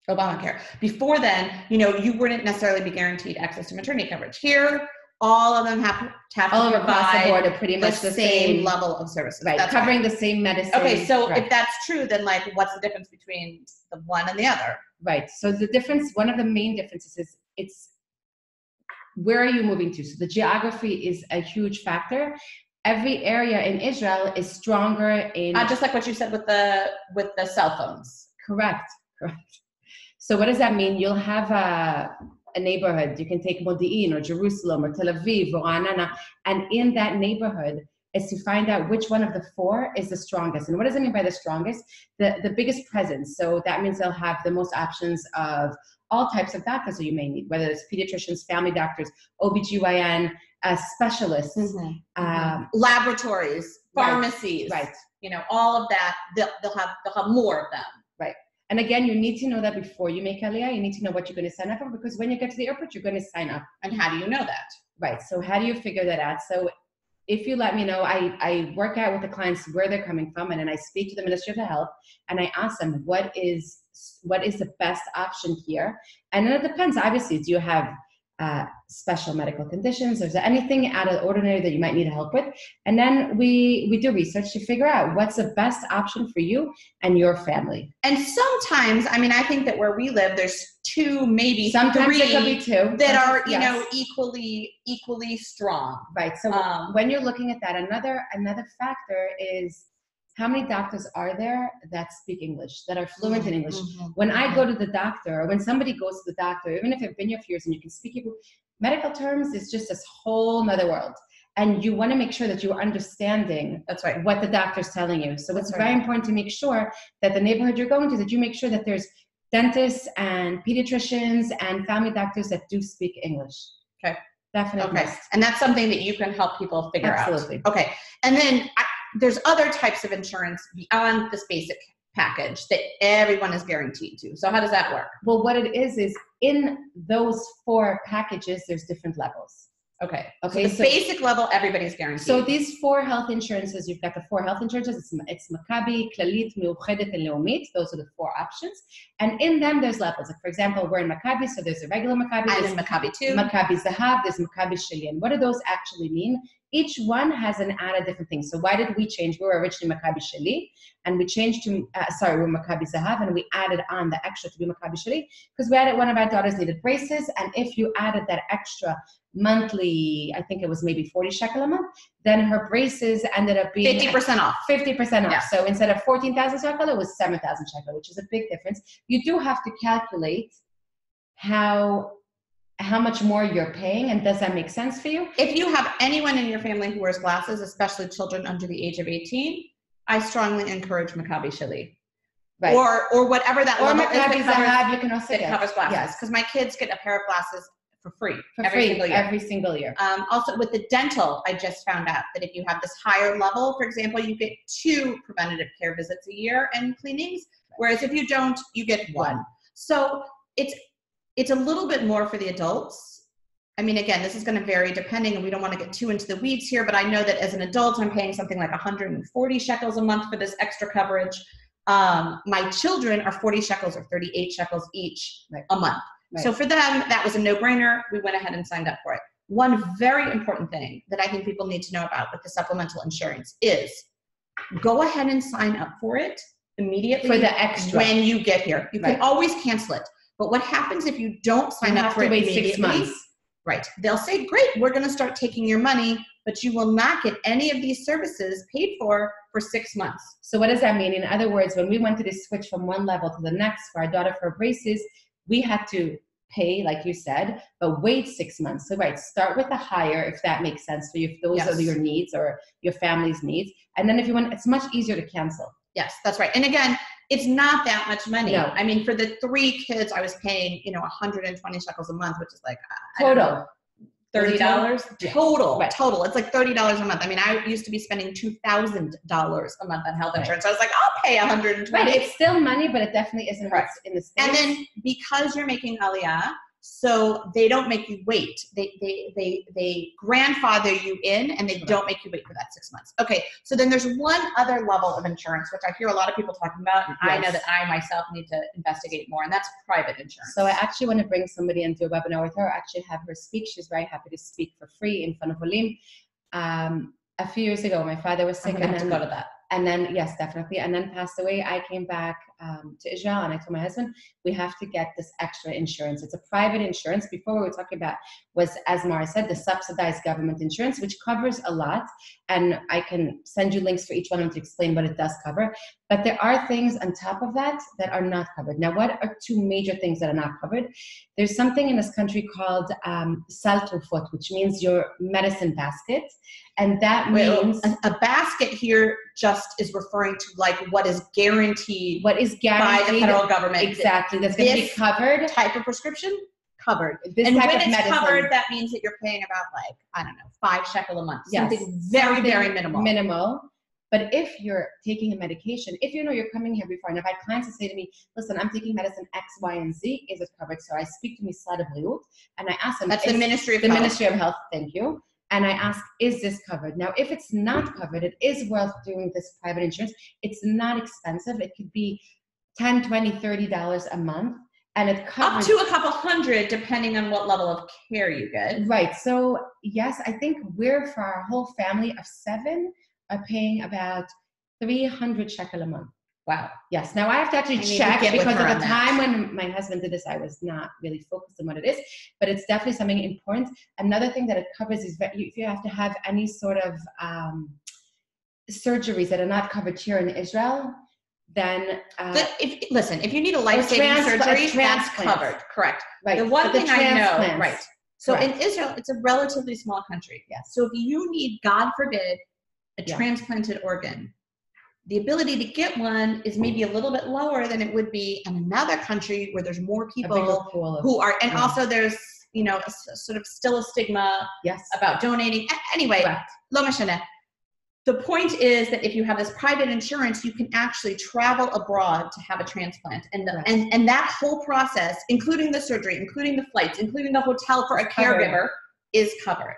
Obamacare. Before then, you wouldn't necessarily be guaranteed access to maternity coverage. Here, all of them have to all provide across the board are pretty much the same level of services. Right, That's covering the same medicine. Okay, so right. if that's true, then what's the difference between the one and the other? Right. So the difference, one of the main differences is it's where are you moving to? So the geography is a huge factor. Every area in Israel is stronger in just like what you said with the cell phones. Correct. So what does that mean? You'll have a neighborhood. You can take Modi'in or Jerusalem or Tel Aviv or Ra'anana, and in that neighborhood is to find out which one of the four is the strongest. And what does it mean by the strongest? The biggest presence. So that means they'll have the most options of all types of doctors that you may need, whether it's pediatricians, family doctors, OBGYN, specialists, laboratories, pharmacies, right. All of that. They'll have more of them. Right. And again, you need to know that before you make Aliyah, you need to know what you're going to sign up for, because when you get to the airport, you're going to sign up. And how do you know that? Right. So how do you figure that out? So if you let me know, I work out with the clients where they're coming from, and then I speak to the Ministry of Health, and I ask them, what is the best option here? And then it depends. Obviously, do you have special medical conditions? Is there anything out of the ordinary that you might need help with? And then we do research to figure out what's the best option for you and your family. And sometimes, I think that where we live, there's two, maybe sometimes three there could be two that are, yes. equally strong. Right. So when you're looking at that, another factor is how many doctors are there that speak English, that are fluent in English? When I go to the doctor, or when somebody goes to the doctor, even if you've been here for years and you can speak medical terms, is just this whole nother world. And you want to make sure that you're understanding That's right. what the doctor's telling you. So it's very important to make sure that the neighborhood you're going to, that you make sure that there's dentists and pediatricians and family doctors that do speak English. Okay. Definitely. Okay. And that's something that you can help people figure Absolutely. out. Okay. And then there's other types of insurance beyond this basic package that everyone is guaranteed to. So how does that work? Well, what it is in those four packages, there's different levels. Okay. So the basic level, everybody's guaranteed. So these four health insurances, you've got the four health insurances. It's Maccabi, Klalit, Meuchedet, and Leumit. Those are the four options. And in them, there's levels. Like, for example, we're in Maccabi, so there's a regular Maccabi. I'm in Maccabi too. Maccabi Zahav, there's Maccabi Sheli. And what do those actually mean? Each one has an added different thing. So why did we change? We were originally Maccabi Sheli, and we changed to, we're Maccabi Zahav, and we added on the extra to be Maccabi Sheli, because we added one of our daughters needed braces, and if you added that extra monthly, I think it was maybe 40 shekel a month, then her braces ended up being 50% off. 50% off. Yeah. So instead of 14,000 shekel, it was 7,000 shekel, which is a big difference. You do have to calculate how much more you're paying, and does that make sense for you? If you have anyone in your family who wears glasses, especially children under the age of 18, I strongly encourage Maccabi Sheli. Right. Or whatever that level is Maccabi Zahav, you can also that get. covers glasses. Yes. Because my kids get a pair of glasses for free every single year. Also with the dental, I just found out that if you have this higher level, for example, you get 2 preventative care visits a year and cleanings, whereas if you don't, you get 1. So it's a little bit more for the adults. Again, this is going to vary depending, and we don't want to get too into the weeds here, but I know that as an adult, I'm paying something like 140 shekels a month for this extra coverage. My children are 40 shekels or 38 shekels each a month. Right. So for them, that was a no-brainer. We went ahead and signed up for it. One very important thing that I think people need to know about with the supplemental insurance is go ahead and sign up for it immediately for the extra when you get here. You can always cancel it. But what happens if you don't sign up for it immediately? You have to wait 6 months. Right. They'll say, great, we're going to start taking your money, but you will not get any of these services paid for 6 months. So what does that mean? In other words, when we went to this switch from one level to the next for our daughter for braces, we had to pay, like you said, but wait 6 months. So start with the higher, if that makes sense for you, if those are your needs or your family's needs. And then if you want, it's much easier to cancel. Yes, that's right. And again, it's not that much money. No. For the 3 kids, I was paying, 120 shekels a month, which is like total. $30 Yeah. total. Right. Total. It's like $30 a month. I mean, I used to be spending $2,000 a month on health insurance. So I was like, I'll pay $120. Right. It's still money, but it definitely isn't what's in the States. And then because you're making Aliyah, so they don't make you wait. They grandfather you in, and they don't make you wait for that 6 months. Okay, so then there's one other level of insurance, which I hear a lot of people talking about, and I know that I myself need to investigate more, and that's private insurance. So I actually want to bring somebody and do a webinar with her. I actually have her speak. She's very happy to speak for free in front of Olim. A few years ago, my father was sick, I'm gonna have to go to that. And then, yes, definitely. And then passed away. I came back to Israel, and I told my husband, we have to get this extra insurance. It's a private insurance. Before we were talking about was, as Mara said, the subsidized government insurance, which covers a lot. And I can send you links for each one to explain what it does cover. But there are things on top of that that are not covered. Now, what are two major things that are not covered? There's something in this country called sal trufot, which means your medicine basket. And that means a basket here just is referring to like what is guaranteed by the federal government. Exactly. That's going to be covered. Type of prescription covered. This and type when of it's medicine, covered, that means that you're paying about like, I don't know, 5 shekel a month. Something very, very minimal. Minimal. But if you're taking a medication, if you know you're coming here before, and I've had clients that say to me, listen, I'm taking medicine X, Y, and Z, is it covered? So I speak to Misrad Habriut, and I ask them. That's the Ministry of Health. The Ministry of Health, thank you. And I ask, is this covered? Now, if it's not covered, it is worth doing this private insurance. It's not expensive. It could be $10, $20, $30 a month. And it covers up to a couple hundred, depending on what level of care you get. Right. So, yes, I think we're, for our whole family of 7, are paying about 300 shekel a month. Wow. Yes. Now I have to actually check, because at the time when my husband did this, I was not really focused on what it is, but it's definitely something important. Another thing that it covers is that if you have to have any sort of surgeries that are not covered here in Israel, then if you need a life-saving surgery, that's covered. Correct. Right. The one thing I know, right. So Correct. In Israel, it's a relatively small country. Yes. So if you need, God forbid, a transplanted organ, the ability to get one is maybe a little bit lower than it would be in another country where there's more people who are, and also there's, sort of still a stigma about donating. Anyway, lo mashana. The point is that if you have this private insurance, you can actually travel abroad to have a transplant. And and that whole process, including the surgery, including the flights, including the hotel for a caregiver, is covered.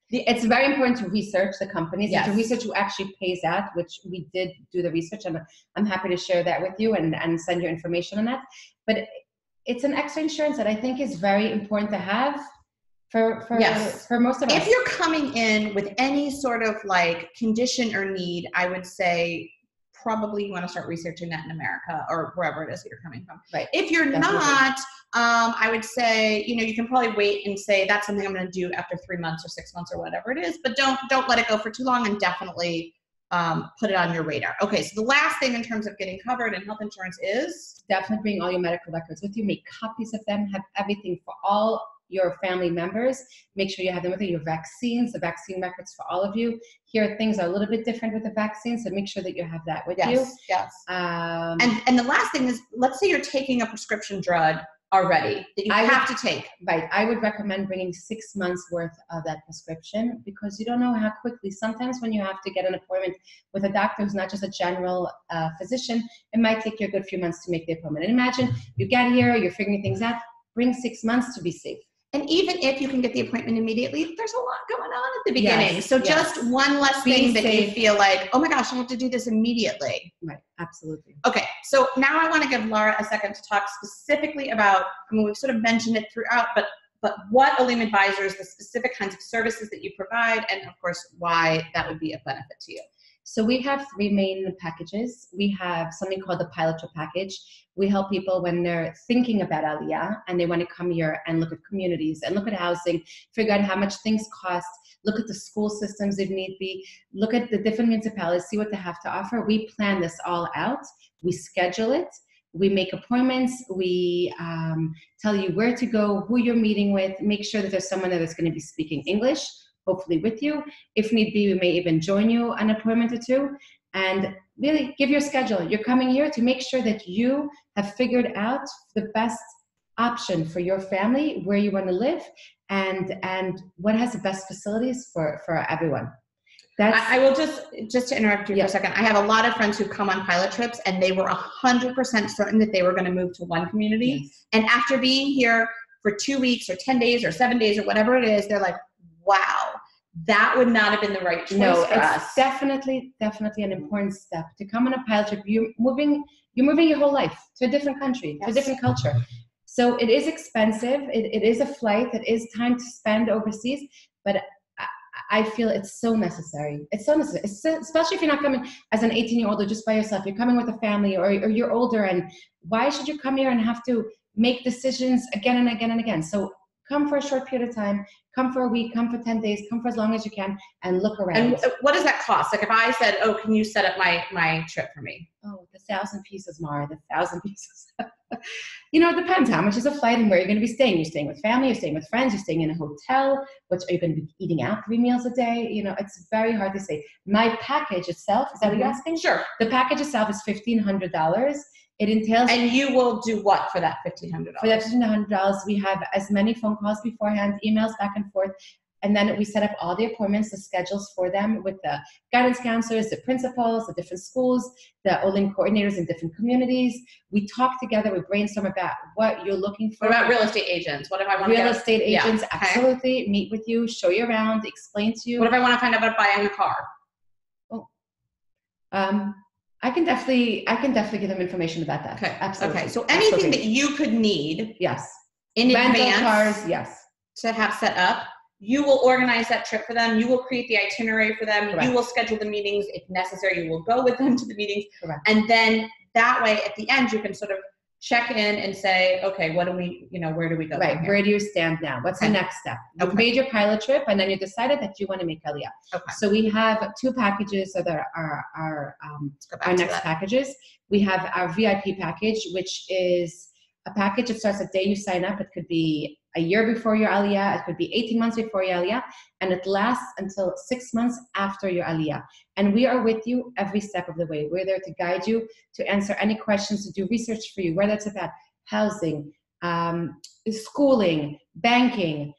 It's very important to research the companies and to research who actually pays out, which we did do the research, and I'm happy to share that with you and send you information on that. But it's an extra insurance that I think is very important to have for most of us. If you're coming in with any sort of like condition or need, I would say probably you want to start researching that in America or wherever it is that you're coming from. Right. If you're not, I would say, you can probably wait and say that's something I'm going to do after 3 months or 6 months or whatever it is, but don't let it go for too long, and definitely put it on your radar. Okay, so the last thing in terms of getting covered in health insurance is definitely bring all your medical records with you. Make copies of them. Have everything for all your family members. Make sure you have them with you. Your vaccines, the vaccine records for all of you. Here, things are a little bit different with the vaccine, so make sure that you have that with you. Yes. And the last thing is, let's say you're taking a prescription drug already that you have to take. Right. I would recommend bringing 6 months worth of that prescription, because you don't know how quickly. Sometimes when you have to get an appointment with a doctor who's not just a general physician, it might take you a good few months to make the appointment. And imagine you get here, you're figuring things out. Bring 6 months to be safe. And even if you can get the appointment immediately, there's a lot going on at the beginning. So just one less thing that you feel like, oh my gosh, I have to do this immediately. Right, absolutely. Okay, so now I want to give Lara a second to talk specifically about, we've sort of mentioned it throughout, but what Olim advisors, the specific kinds of services that you provide, and of course, why that would be a benefit to you. So we have 3 main packages. We have something called the pilot trip package. We help people when they're thinking about Aliyah and they want to come here and look at communities and look at housing, figure out how much things cost, look at the school systems if need be, look at the different municipalities, see what they have to offer. We plan this all out. We schedule it. We make appointments. We tell you where to go, who you're meeting with, make sure that there's someone that is going to be speaking English, hopefully with you. If need be, we may even join you an appointment or 2, and really give your schedule. You're coming here to make sure that you have figured out the best option for your family, where you want to live, and what has the best facilities for everyone. I will just to interrupt you for a second. I have a lot of friends who come on pilot trips, and they were 100% certain that they were going to move to one community. Yes. And after being here for 2 weeks or 10 days or 7 days or whatever it is, they're like, wow, that would not have been the right choice for us. Definitely an important step to come on a pilot trip. You're moving your whole life to a different country, to a different culture. So it is expensive. It is a flight. It is time to spend overseas, but I feel it's so necessary. It's so necessary, especially if you're not coming as an 18-year-old or just by yourself. You're coming with a family, or you're older, and why should you come here and have to make decisions again and again and again? So come for a short period of time, come for a week, come for 10 days, come for as long as you can, and look around. And what does that cost? Like if I said, oh, can you set up my trip for me? Oh, the 1,000 pieces, Mara, the 1,000 pieces. You know, it depends how much is a flight and where you're going to be staying. You're staying with family, you're staying with friends, you're staying in a hotel. What are you going to be eating out 3 meals a day? You know, it's very hard to say. My package itself, is that what you're asking? Sure. The package itself is $1,500. It entails. And you will do what for that $1,500? For that $1,500, we have as many phone calls beforehand, emails back and forth. And then we set up all the appointments, the schedules for them with the guidance counselors, the principals, the different schools, the Olim coordinators in different communities. We talk together, we brainstorm about what you're looking for. What about real estate agents? What if I want real estate agents? Yeah. Absolutely. Meet with you, show you around, explain to you. What if I want to find out about buying a car? Oh, I can definitely give them information about that. Okay. Absolutely. Okay. So anything that you could need, yes, in advance, cars, yes, to have set up, you will organize that trip for them. You will create the itinerary for them. Correct. You will schedule the meetings. If necessary, you will go with them to the meetings. Correct. And then that way, at the end, you can sort of check in and say, okay, what do we, where do we go? Right. Where do you stand now? What's the next step? You've made your pilot trip, and then you decided that you want to make Aliyah. Okay. So we have 2 packages that are our next packages. We have our VIP package, which is a package that starts the day you sign up. It could be a year before your Aliyah. It could be 18 months before your Aliyah. And it lasts until 6 months after your Aliyah. And we are with you every step of the way. We're there to guide you, to answer any questions, to do research for you, whether it's about housing, schooling, banking.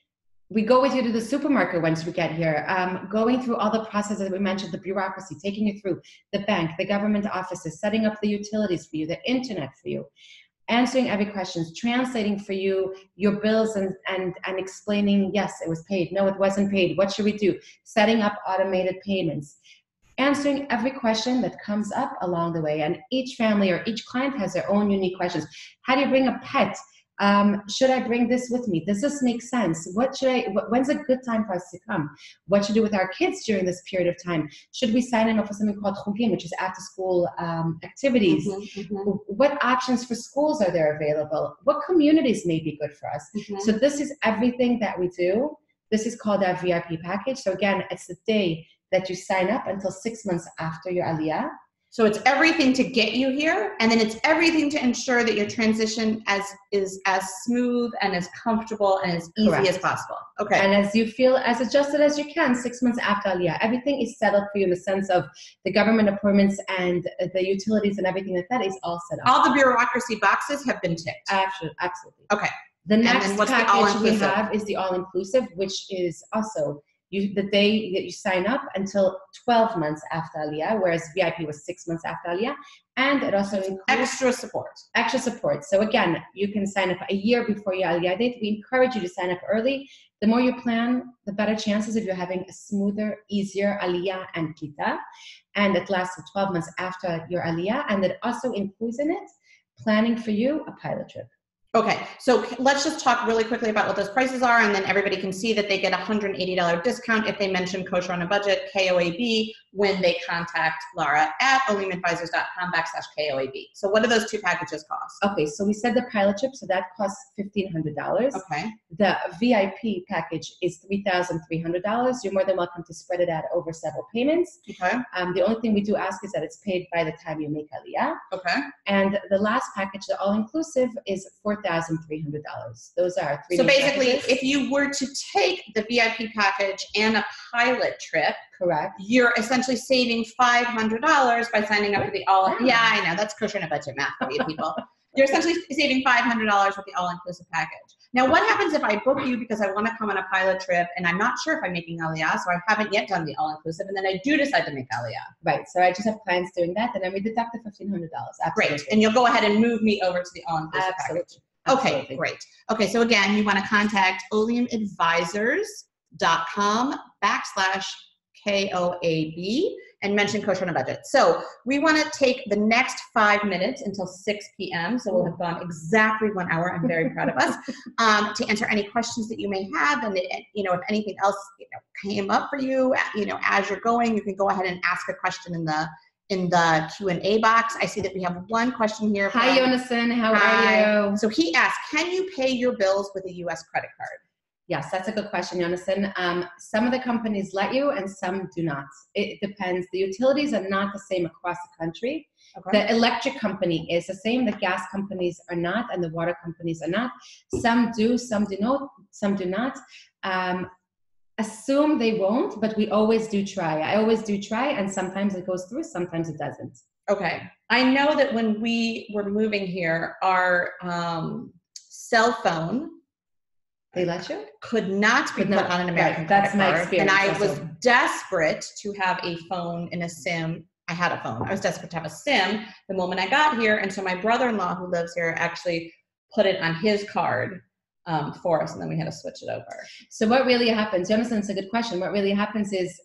We go with you to the supermarket once we get here, going through all the processes that we mentioned, the bureaucracy, taking you through the bank, the government offices, setting up the utilities for you, the internet for you, answering every question, translating for you your bills and explaining, yes, it was paid, no, it wasn't paid, what should we do, setting up automated payments, answering every question that comes up along the way. And each family or each client has their own unique questions. How do you bring a pet? Should I bring this with me? Does this make sense? When's a good time for us to come? What should we do with our kids during this period of time? Should we sign them up for something called chugim, which is after school activities? What options for schools are there available? What communities may be good for us? So this is everything that we do. This is called our VIP package. So again, it's the day that you sign up until 6 months after your Aliyah. So it's everything to get you here, and then it's everything to ensure that your transition is as smooth and as comfortable and as easy as possible. Okay. And as you feel as adjusted as you can 6 months after Aliyah, everything is settled for you in the sense of the government appointments and the utilities and everything like that is all set up. All the bureaucracy boxes have been ticked. Absolutely. Okay. The next package we have is the all-inclusive, which is also the day that you sign up until 12 months after Aliyah, whereas VIP was 6 months after Aliyah. And it also includes extra support. So again, you can sign up a year before your Aliyah date. We encourage you to sign up early. The more you plan, the better chances of you having a smoother, easier Aliyah and klitah. And it lasts for 12 months after your Aliyah. And it also includes in it planning for you a pilot trip. Okay, so let's just talk really quickly about what those prices are, and then everybody can see that they get a $180 discount if they mention Kosher on a Budget, KOAB, when they contact Lara at olimadvisors.com/KOAB. So what do those 2 packages cost? Okay, so we said the pilot trip, so that costs $1,500. Okay. The VIP package is $3,300. You're more than welcome to spread it out over several payments. Okay. The only thing we do ask is that it's paid by the time you make Aliyah. Okay. And the last package, the all-inclusive, is $4,300. Those are 3 So basically, packages. if you were to take the VIP package and a pilot trip, correct, you're essentially saving $500 by signing up for the all. Yeah, I know, that's Kosher on a Budget math for you people. You're essentially saving $500 with the all-inclusive package. Now, what happens if I book you because I want to come on a pilot trip and I'm not sure if I'm making Aliyah, so I haven't yet done the all-inclusive, and then I do decide to make Aliyah? Right. So I just have clients doing that, and then we deduct the $1,500. Great. And you'll go ahead and move me over to the all-inclusive package. Absolutely. Okay, great. Okay, so again, you want to contact oleumadvisors.com/KOAB and mention Kosher on a Budget. So we want to take the next 5 minutes until 6 p.m. So we'll have gone exactly 1 hour. I'm very proud of us, to answer any questions that you may have. And if anything else came up for you, as you're going, you can go ahead and ask a question in the Q&A box. I see that we have one question here. Hi, Jonathan. How are you? So he asked, can you pay your bills with a U.S. credit card? Yes, that's a good question, Jonathan. Some of the companies let you and some do not. It depends. The utilities are not the same across the country. Okay. The electric company is the same. The gas companies are not, and the water companies are not. Some do, some do not. Assume they won't, but we always do try. I always do try, and sometimes it goes through, sometimes it doesn't. Okay. I know that when we were moving here, our cell phone, they let you? Could not be put on an American credit card. My experience. And I was desperate to have a phone and a SIM. I had a phone. I was desperate to have a SIM the moment I got here. And so my brother-in-law who lives here actually put it on his card for us, and then we had to switch it over. So what really happens, Jonathan, it's a good question. What really happens is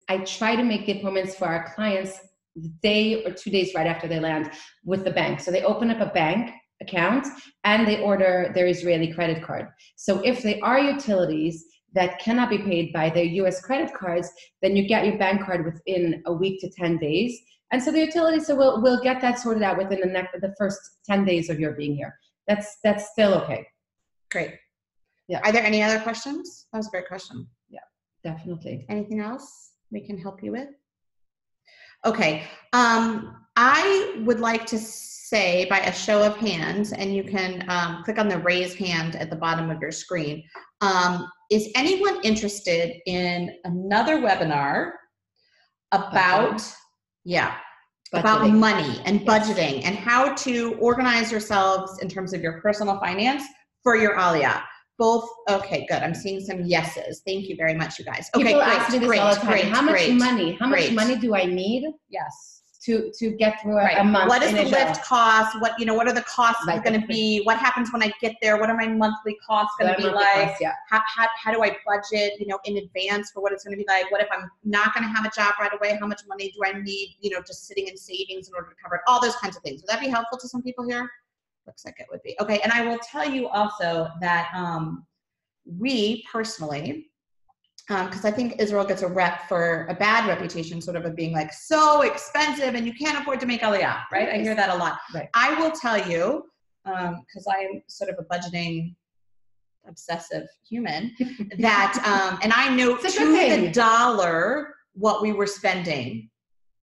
I try to make the appointments for our clients the day or 2 days right after they land with the bank. So they open up a bank account and they order their Israeli credit card. So if they are utilities that cannot be paid by their US credit cards, then you get your bank card within a week to 10 days. And so the utilities will get that sorted out within the first 10 days of your being here. That's still okay. Great. Yeah. Are there any other questions? That was a great question. Yeah, definitely. Anything else we can help you with? Okay. I would like to say by a show of hands, and you can click on the raise hand at the bottom of your screen. Is anyone interested in another webinar about, about money and budgeting and how to organize yourselves in terms of your personal finance for your Aliyah? Both, okay, good. I'm seeing some yeses. Thank you very much, you guys. Okay, people ask me this all the time. How much money do I need? Yes. To get through a month. What is the lift cost? What are the costs going to be? What happens when I get there? What are my monthly costs going to be like? How do I budget, in advance for what it's going to be like? What if I'm not going to have a job right away? How much money do I need, just sitting in savings in order to cover it? All those kinds of things. Would that be helpful to some people here? Looks like it would be. Okay, and I will tell you also that we personally, because I think Israel gets a bad reputation sort of being like so expensive and you can't afford to make Aliyah, right? I hear that a lot. Right. I will tell you, because I'm sort of a budgeting obsessive human, that, and I know to the dollar what we were spending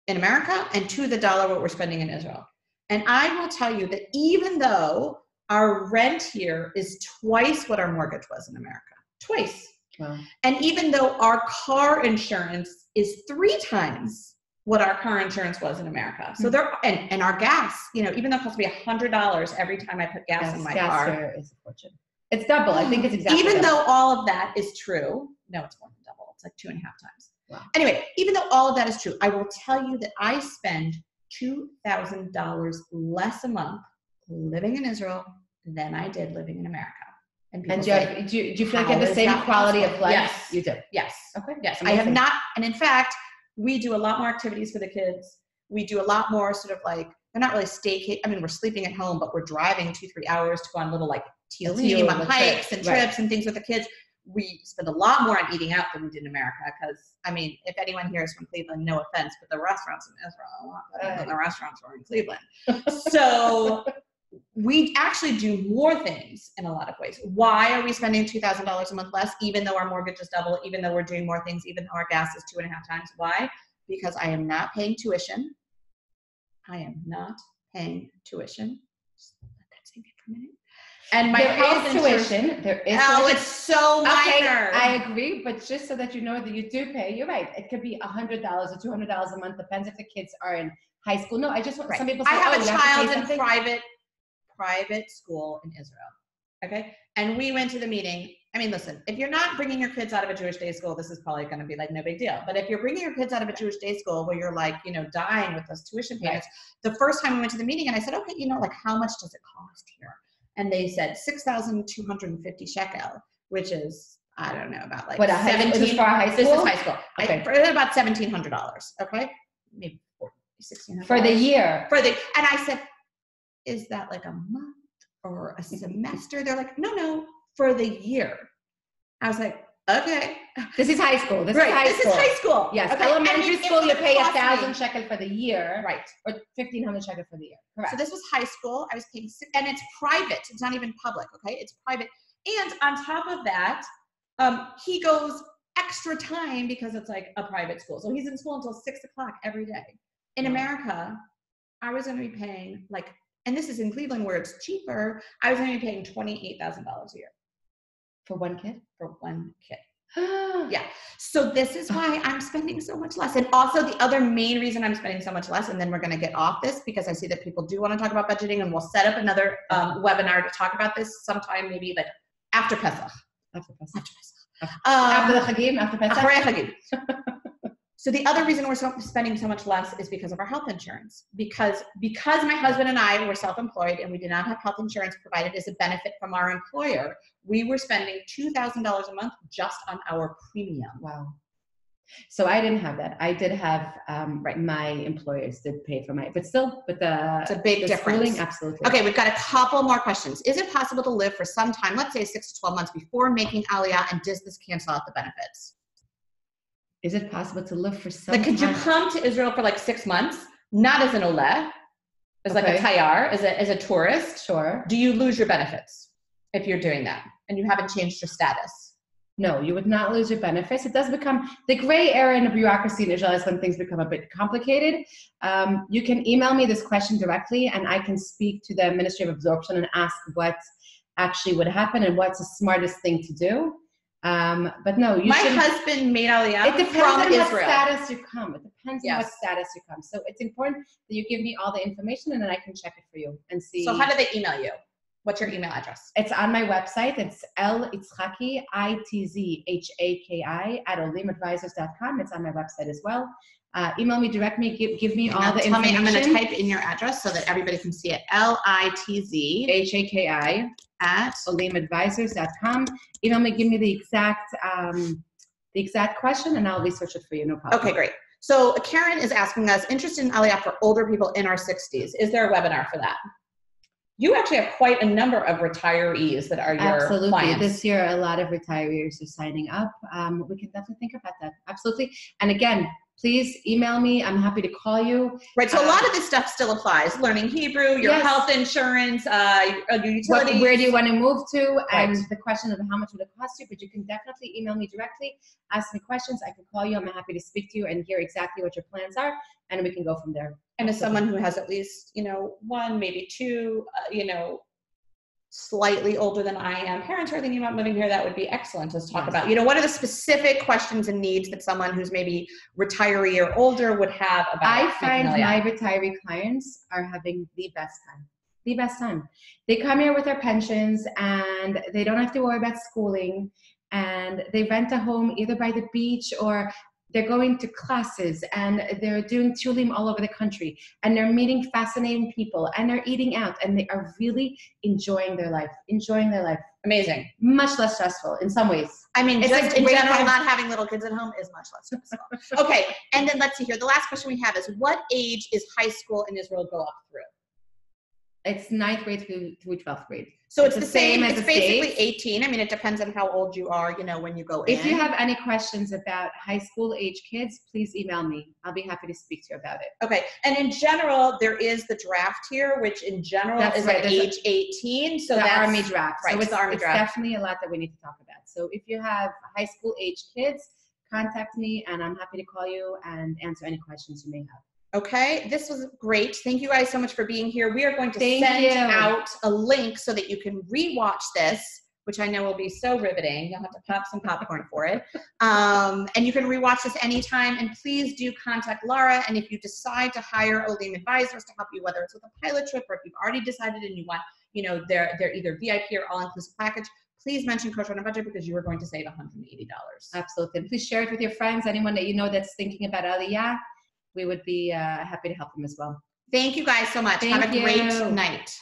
in America and to the dollar what we're spending in Israel. And I will tell you that even though our rent here is twice what our mortgage was in America, twice. Wow. And even though our car insurance is 3 times what our car insurance was in America. So and our gas, even though it costs me $100 every time I put gas in my car. Gas is a fortune. It's double. I think it's exactly even double. Though all of that is true. No, it's more than double. It's like 2.5 times. Wow. Anyway, even though all of that is true, I will tell you that I spend $2,000 less a month living in Israel than I did living in America. And do you feel like you have the same quality of life? Yes. You do? Yes. Okay. Yes. Amazing. I have not, and in fact, we do a lot more activities for the kids. We do a lot more sort of like, they're not really staycation. I mean, we're sleeping at home, but we're driving 2-3 hours to go on little like Tilim on hikes and trips and things with the kids. We spend a lot more on eating out than we did in America because, I mean, if anyone here is from Cleveland, no offense, but the restaurants in Israel are a lot better than the restaurants were in Cleveland. So we actually do more things in a lot of ways. Why are we spending $2,000 a month less, even though our mortgage is double, even though we're doing more things, even though our gas is 2.5 times? Why? Because I am not paying tuition. I am not paying tuition. Just let that sink in for a minute. And my health tuition. There is tuition. It's so minor. Okay, I agree, but just so that you know that you do pay, you're right. It could be $100 or $200 a month, depends if the kids are in high school. No, I just want some people say, I have a child in private school in Israel. Okay. And we went to the meeting. I mean, listen, if you're not bringing your kids out of a Jewish day school, this is probably going to be like no big deal. But if you're bringing your kids out of a Jewish day school where you're like, dying with those tuition payments, the first time we went to the meeting and I said, okay, like how much does it cost here? And they said 6,250 shekel, which is, I don't know, about like 17. Is this for high school? This is high school. Okay. For about $1,700. Okay. Maybe $1,600. For the year. And I said, is that like a month or a semester? They're like, no, for the year. I was like, okay. This is high school. This is high school. Yes. Okay. Elementary school, you pay 1,000 shekel for the year. Right. Or 1,500 shekel for the year. Correct. So this was high school. I was paying, and it's private. It's not even public. Okay. It's private. And on top of that, he goes extra time because it's like a private school. So he's in school until 6 o'clock every day. In America, I was going to be paying like, and this is in Cleveland where it's cheaper, I was going to be paying $28,000 a year. For one kid? For one kid. Yeah. So this is why I'm spending so much less. And also the other main reason I'm spending so much less, and then we're going to get off this because I see that people do want to talk about budgeting, and we'll set up another webinar to talk about this sometime, maybe like after Pesach. After Pesach. After the Chagim, after Pesach. So the other reason we're spending so much less is because of our health insurance. Because my husband and I were self-employed and we did not have health insurance provided as a benefit from our employer, we were spending $2,000 a month just on our premium. Wow. So I didn't have that. I did have, my employers did pay for my, it's a big difference. Schooling, absolutely. Okay, we've got a couple more questions. Is it possible to live for some time, let's say 6 to 12 months before making Aliyah, and does this cancel out the benefits? Is it possible to live for some time? Could you come to Israel for like 6 months, not as an oleh, as like a tayar, as a tourist? Sure. Do you lose your benefits if you're doing that and you haven't changed your status? No, you would not lose your benefits. It does become, the gray area in the bureaucracy in Israel is when things become a bit complicated. You can email me this question directly and I can speak to the Ministry of Absorption and ask what actually would happen and what's the smartest thing to do. But no, my husband made Aliyah it depends from on Israel. What status you come. It depends on what status you come. So it's important that you give me all the information and then I can check it for you and see. So how do they email you? What's your email address? It's on my website. It's Lara Itzhaki, Itzhaki @olimadvisors.com. It's on my website as well. Email me directly. Give me all the information. I'm going to type in your address so that everybody can see it. LITZHAKI @olimadvisors.com. Email me. Give me the exact question, and I'll research it for you. No problem. Okay, great. So Karen is asking us, interested in Aliyah for older people in our 60s. Is there a webinar for that? You actually have quite a number of retirees that are your clients. This year, a lot of retirees are signing up. We can definitely think about that. Absolutely. And again, please email me. I'm happy to call you. Right. So a lot of this stuff still applies. Learning Hebrew, your health insurance, your utilities. Where do you want to move to? And the question of how much would it cost you? But you can definitely email me directly. Ask me questions. I can call you. I'm happy to speak to you and hear exactly what your plans are. And we can go from there. And as someone who has at least, one, maybe two, slightly older than I am, parents are thinking about moving here, that would be excellent. Let's talk about, what are the specific questions and needs that someone who's maybe retiree or older would have about I find my retiree clients are having the best time. The best time. They come here with their pensions and they don't have to worry about schooling, and they rent a home either by the beach or they're going to classes and they're doing tulim all over the country and they're meeting fascinating people and they're eating out and they are really enjoying their life. Amazing. Much less stressful in some ways. I mean, just in general, not having little kids at home is much less stressful. Okay. And then let's see here. The last question we have is, what age is high school in Israel go up through? It's 9th grade through 12th grade. So it's the same as it's basically 18. I mean, it depends on how old you are, when you go in. If you have any questions about high school age kids, please email me. I'll be happy to speak to you about it. Okay. And in general, there is the draft here, which in general is at age 18. So that's Army draft. Right. So it's the Army draft. Definitely a lot that we need to talk about. So if you have high school age kids, contact me and I'm happy to call you and answer any questions you may have. Okay, this was great. Thank you guys so much for being here. We are going to send out a link so that you can rewatch this which I know will be so riveting. You'll have to pop some popcorn for it. And you can rewatch this anytime. And please do contact Lara. And if you decide to hire Olim advisors to help you, whether it's with a pilot trip or if you've already decided and you want, you know, they're either VIP or all-inclusive package, please mention Kosher on a Budget because you are going to save $180. Absolutely. And please share it with your friends, anyone that you know that's thinking about Aliyah. We would be happy to help them as well. Thank you guys so much. Have a great night.